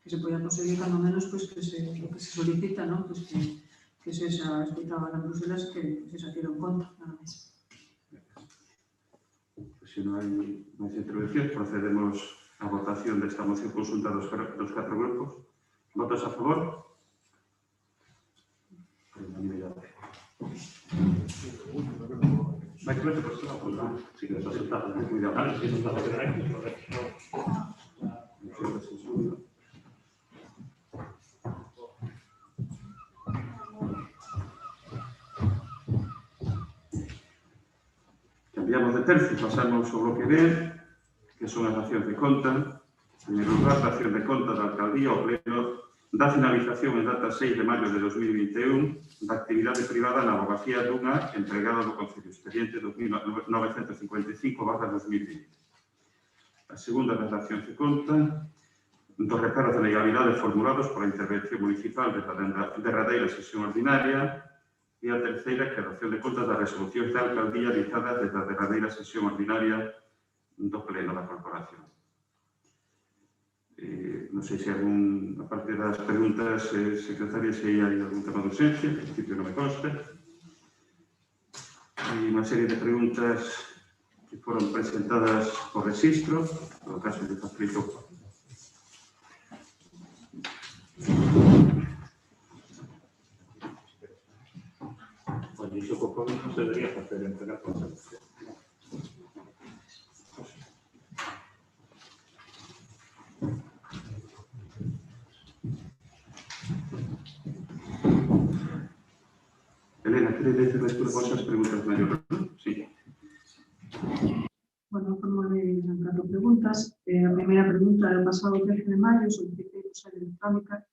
se poida conseguir, cando menos, pois, que se solicita, non, pois, que sexa escoitada en Bruselas, que se tira en conta, nada máis. Se non hai máis intervencións, procedemos a votación desta moción consulta dos 4 grupos. Votos a favor? Por unanimidade. Vai que por si non, si que os resultados de cuidado. Si non está correcto. Cambiamos de tercio, pasamos ao bloque B, que son as accións de conta. En primeiro lugar, a acción de conta da Alcaldía ao Pleno da finalización en data 6 de maio de 2021 da actividade privada na abogacía dunha empregada do Concello, expediente 2955/2020. A segunda das accións de conta dos reparos de legalidade formulados pola intervención municipal desde a derradeira sesión ordinaria. E a terceira, que a relación de contas das resolucións da Alcaldía dictadas desde a derradeira sesión ordinaria do Pleno da Corporación. Non sei se algún, a parte das preguntas secretarias, se hai algún tema de urgencia, en principio non me consta. Hai unha serie de preguntas que foron presentadas por registro, no caso de facilito. Iso por favor non se debería facer entregar con satisfacción. Elena, ¿quieres decir después vosas preguntas mayores? Sí. Bueno, formulei 4 preguntas. A primeira pregunta é o pasado 13 de maio, solicitei por sede electrónica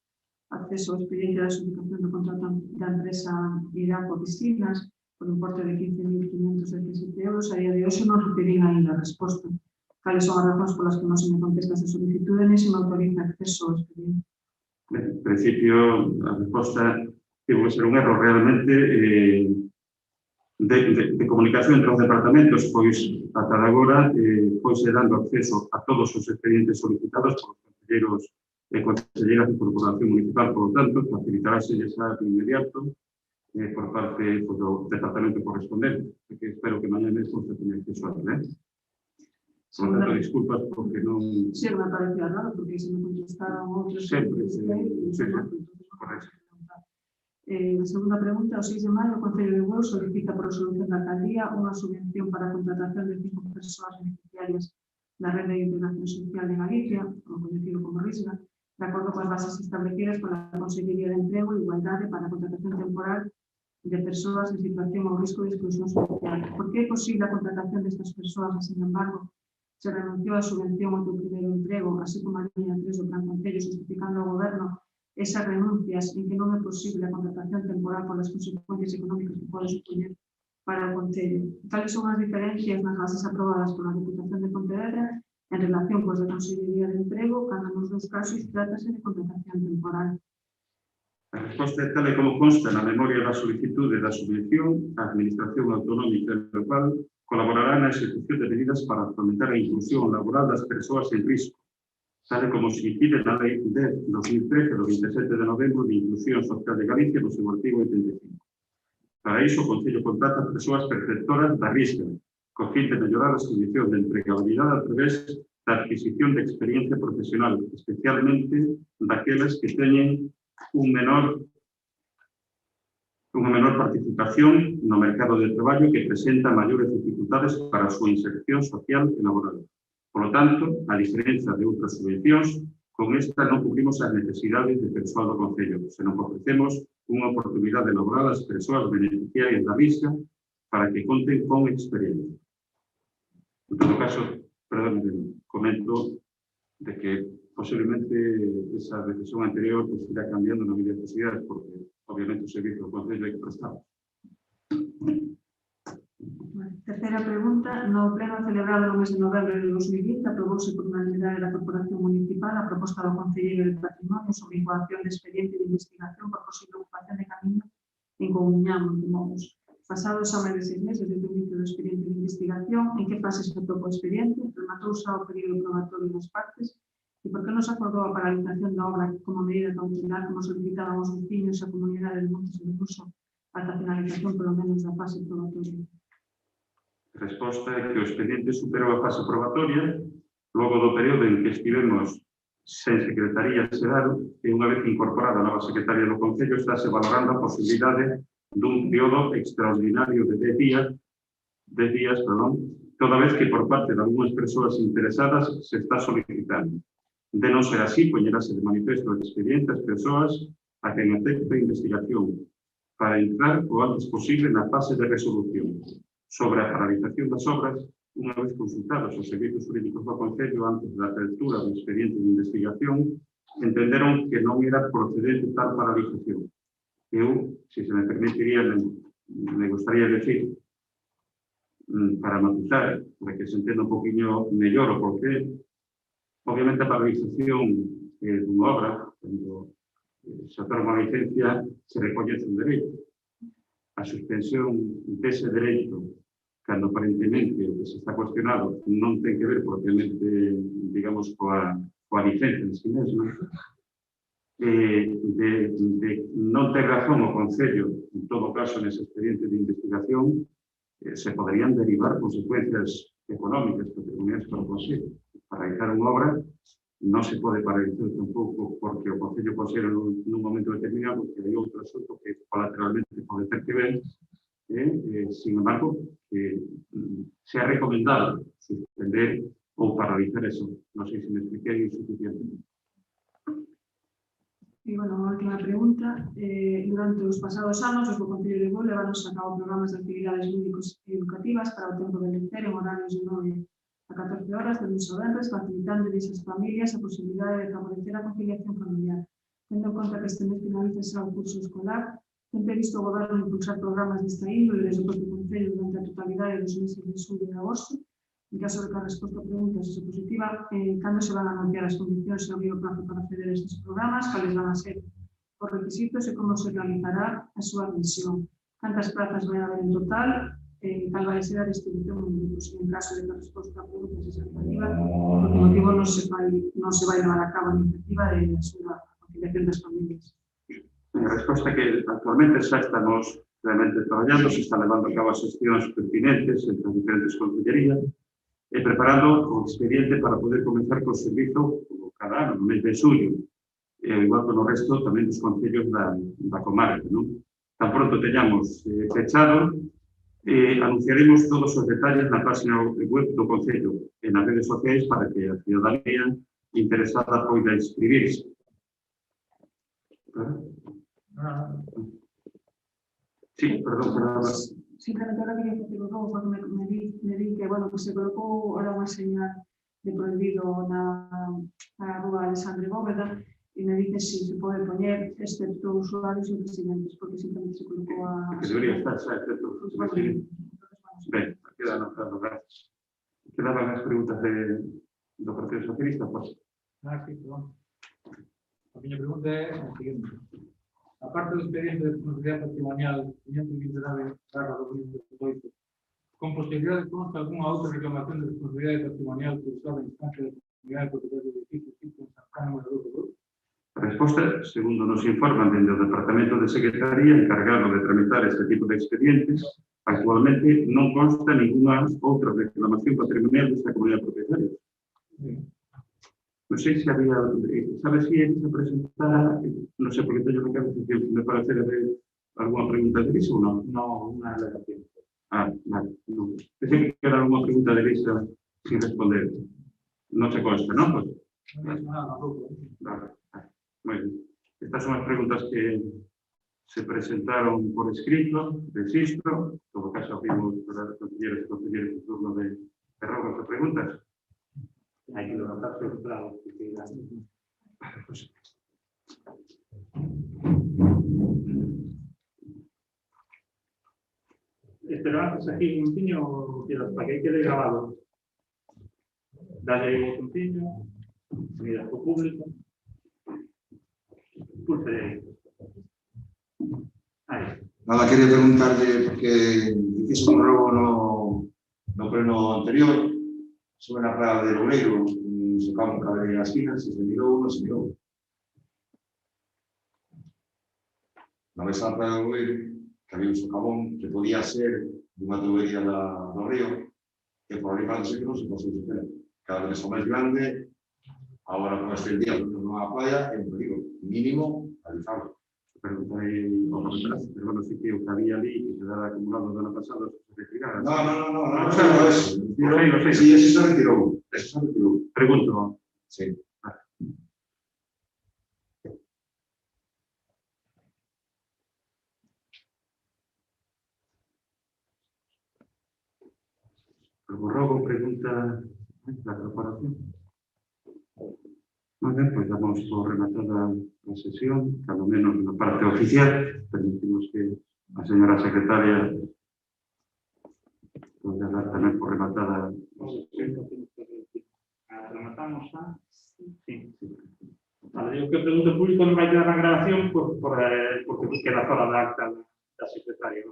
acceso ao expediente da adxudicación do contrato da empresa Iraco Piscinas por importe de 15.517 euros. A día de hoxe non recibín ainda a resposta. Cales son as razóns polas que non se me contesta esta solicitude nem se me autoriza acceso ao expediente? En principio, a resposta tivo que ser un erro realmente de comunicación entre os departamentos, pois ata agora pois dando acceso a todos os expedientes solicitados por os concelleiros e concelleiras de Corporación Municipal, por lo tanto, facilitarase esa de inmediato por parte do departamento correspondente, que espero que mañana mesmo se teña acceso a él. Por tanto, disculpas porque non... Sí, me parecía raro, porque se me contestaron outros... Sempre, correcto. A segunda pregunta, o 6 de maio, o Concello de Bueu solicita por resolución da Alcaldía unha subvención para a contratación de 5 persoas beneficiarias da Rede de Integración Social de Galicia, o conhecido como RISGA, de acordo coas bases establecidas pola Consellería de Emprego e Igualdade para a contratación temporal de persoas en situación ou risco de exclusión social. Por que é posible a contratación destas persoas e, sin embargo, se renunció a subvención ao teu primeiro emprego, así como a línea 3 do Plan Concello, justificando ao Goberno esas renuncias en que non é posible a contratación temporal por as consecuencias económicas que pode supoñer para o Concello? Cales son as diferencias nas bases aprobadas pola Deputación de Pontevedra en relación coas da Consellería de Emprego, cando nos dos casos trátase de contratación temporal? A resposta é tal e como consta na memoria da solicitude da subvención, a Administración Autonómica Local colaborará na execución de medidas para fomentar a inclusión laboral das persoas en risco, tal como se incide na Lei 10/2013 do 27 de novembro de Inclusión Social de Galicia no seu artigo 85. Para iso, o Concello contrata persoas perceptoras da RISGA, co fin de mellorar as condicións de empregabilidade a través da adquisición de experiencia profesional, especialmente daquelas que teñen unha menor participación no mercado de traballo que presenta maiores dificultades para a súa inserción social e laboral. Por lo tanto, a diferenza de outras subvencións, con esta non cubrimos as necesidades de persoal do Concello, senón que ofrecemos unha oportunidade laboral ás persoas beneficiarias da RISGA para que conten con experiencia. En todo caso, perdón, comento de que posiblemente esa decisión anterior pues, irá cambiando na medida de posibilidades, porque obviamente o servicio do Concello hai que prestar. Terceira pregunta. No pleno celebrado no mes de novembro de 2020 aprobouse por unanimidade da Corporación Municipal a proposta do Concelleiro de Patrimonio sobre incoación de expediente de investigación por posible ocupación de camiño en Comuñán, Montemouros. Pasados a máis de 6 meses desde o inicio do expediente de investigación, en que fase se atopa o expediente, rematouse o período probatorio das partes e por que non se acordou a paralización da obra como medida cautelar como solicitaban os veciños e a comunidade de Montes de Buso ata a finalización polo menos da fase probatoria. A resposta é que o expediente superou a fase probatoria logo do período en que estivemos sen Secretaría Xeral e unha vez incorporada a nova Secretaría do Concello estáse valorando a posibilidade dun período extraordinario de 10 días, toda vez que por parte de algunhas persoas interesadas se está solicitando. De non ser así, poñerase de manifesto o expediente as persoas a quen acepte a investigación para entrar o antes posible na fase de resolución. Sobre a paralización das obras, unha vez consultados os servizos jurídicos do Concello antes da apertura do expediente de investigación, entenderon que non era procedente tal paralización. Eu, se se me permitiría, me gustaría decir, para matizar, para que se entenda un poquinho mellor o porqué, obviamente a paralización dunha obra, cando se otorga unha licencia, se recoñece un dereito. A suspensión dese dereito, cando aparentemente o que se está cuestionado non ten que ver propiamente, digamos, coa licencia en si mesma, de non ter razón o Concello, en todo caso, nese expediente de investigación, se poderían derivar consecuencias económicas patrimoniais para o Concello. Paralizar unha obra non se pode paralizar tampouco porque o Concello considera nun momento determinado que hai outro asunto que colateralmente pode ter que ver. Sin embargo, se ha recomendado suspender ou paralizar eso. Non sei se me expliquei suficientemente. E, bueno, a última pregunta. Durante os pasados anos, os do Concello de Bueu levaron a cabo programas de actividades lúdicos e educativas para o tempo de lecer en horarios de 9 a 14 horas de lunes a venres, facilitando a esas familias a posibilidade de favorecer a conciliación familiar. Tendo en conta que este mes finaliza xa o curso escolar, ten previsto o Goberno impulsar programas desta índole desde o propio Concello durante a totalidade dos meses de xullo e agosto. En caso de que a resposta a pregunta sexa positiva, cando se van a anunciar as condicións e abrir o prazo para acceder a estes programas, cales van a ser os requisitos e como se realizará a súa admisión. Cantas plazas vai haber en total, cal vai ser a distribución en grupos. En caso de que a resposta a pregunta sexa negativa, por que motivo non se vai levar a cabo a iniciativa de a súa conciliación das familias. A resposta é que actualmente xa estamos realmente traballando, se está levando a cabo as xestións pertinentes entre as diferentes concellerías e preparando o expediente para poder comenzar co servizo cada ano, no mes de xullo, igual que no resto tamén dos concellos da comarca. Tan pronto teñamos fechado, anunciaremos todos os detalles na página web do Concello e nas redes sociais para que a ciudadanía interesada poida inscribirse. Sí, perdón. Simplemente ahora quería facer o rogo, porque me di que, bueno, que se colocou ahora unha señal de prohibido na rúa Alexandre Bóveda e me dice si se pode poñer excepto usuarios e residentes, porque simplemente se colocou a... Que debería estar xa excepto residentes. Ben, queda anotado, gracias. Quedaban as preguntas do Partido Socialista, pois. Sí, perdón. A miña pregunta é a seguinte. A parte do expediente de responsabilidade patrimonial 529/2018, con posibilidade de consta algunha outra reclamación de responsabilidade patrimonial cursada en instancia de comunidade de propiedade de edificios tipo en San Juan número 2 do Grupo? A resposta, segundo nos informan dende o Departamento de Secretaría encargado de tramitar este tipo de expedientes, actualmente non consta ninguna outra reclamación patrimonial desta comunidade propietaria. Non sei se había, sabes se se presentara, non sei porque teño que me parece haber alguna pregunta de Lisa ou non? No, unha alegación. Vale. Pensei que era alguna pregunta de Lisa sin responder. Non se consta, non? Pues, vale. Moi ben. Estas son as preguntas que se presentaron por escrito, registro. En todo caso, abrimos para os conselleiros e conselleiros de turno de rogas de preguntas. Hai que levantarse o bravo. Pero antes aquí un puntiño, para que quede grabado. Dale aí o puntiño, mira o público. Pulse aí. Aí. Nada, quería preguntarle, porque hiciste un robo no pleno anterior, sobre a praia de Loureiro, socamos un cable na esquina, se mirou, non se mirou. Na mesa da praia de Loureiro, que había un socavón que podía ser dunha tubería do río, que por ali parece que non se pasou supera. Cada vez máis grande, agora con este día na praia, é un perigo mínimo avisado. Preguntarei ao contraste, pero bueno, sí que o que había ali, que se daba acumulado do ano pasado, se retirara. No, sei eso. Sei. Sí, ese se retirou. Pregunto. Sí. Algo rogo, pregunta la corporación. Muy bien, pues damos por rematada la sesión, al menos en la parte oficial. Permitimos que la señora secretaria pueda dar también por rematada la sesión. ¿Rematamos? Sí. Vale, digo que el pregunto público non vai quedar na grabación porque queda fora da acta da secretaria.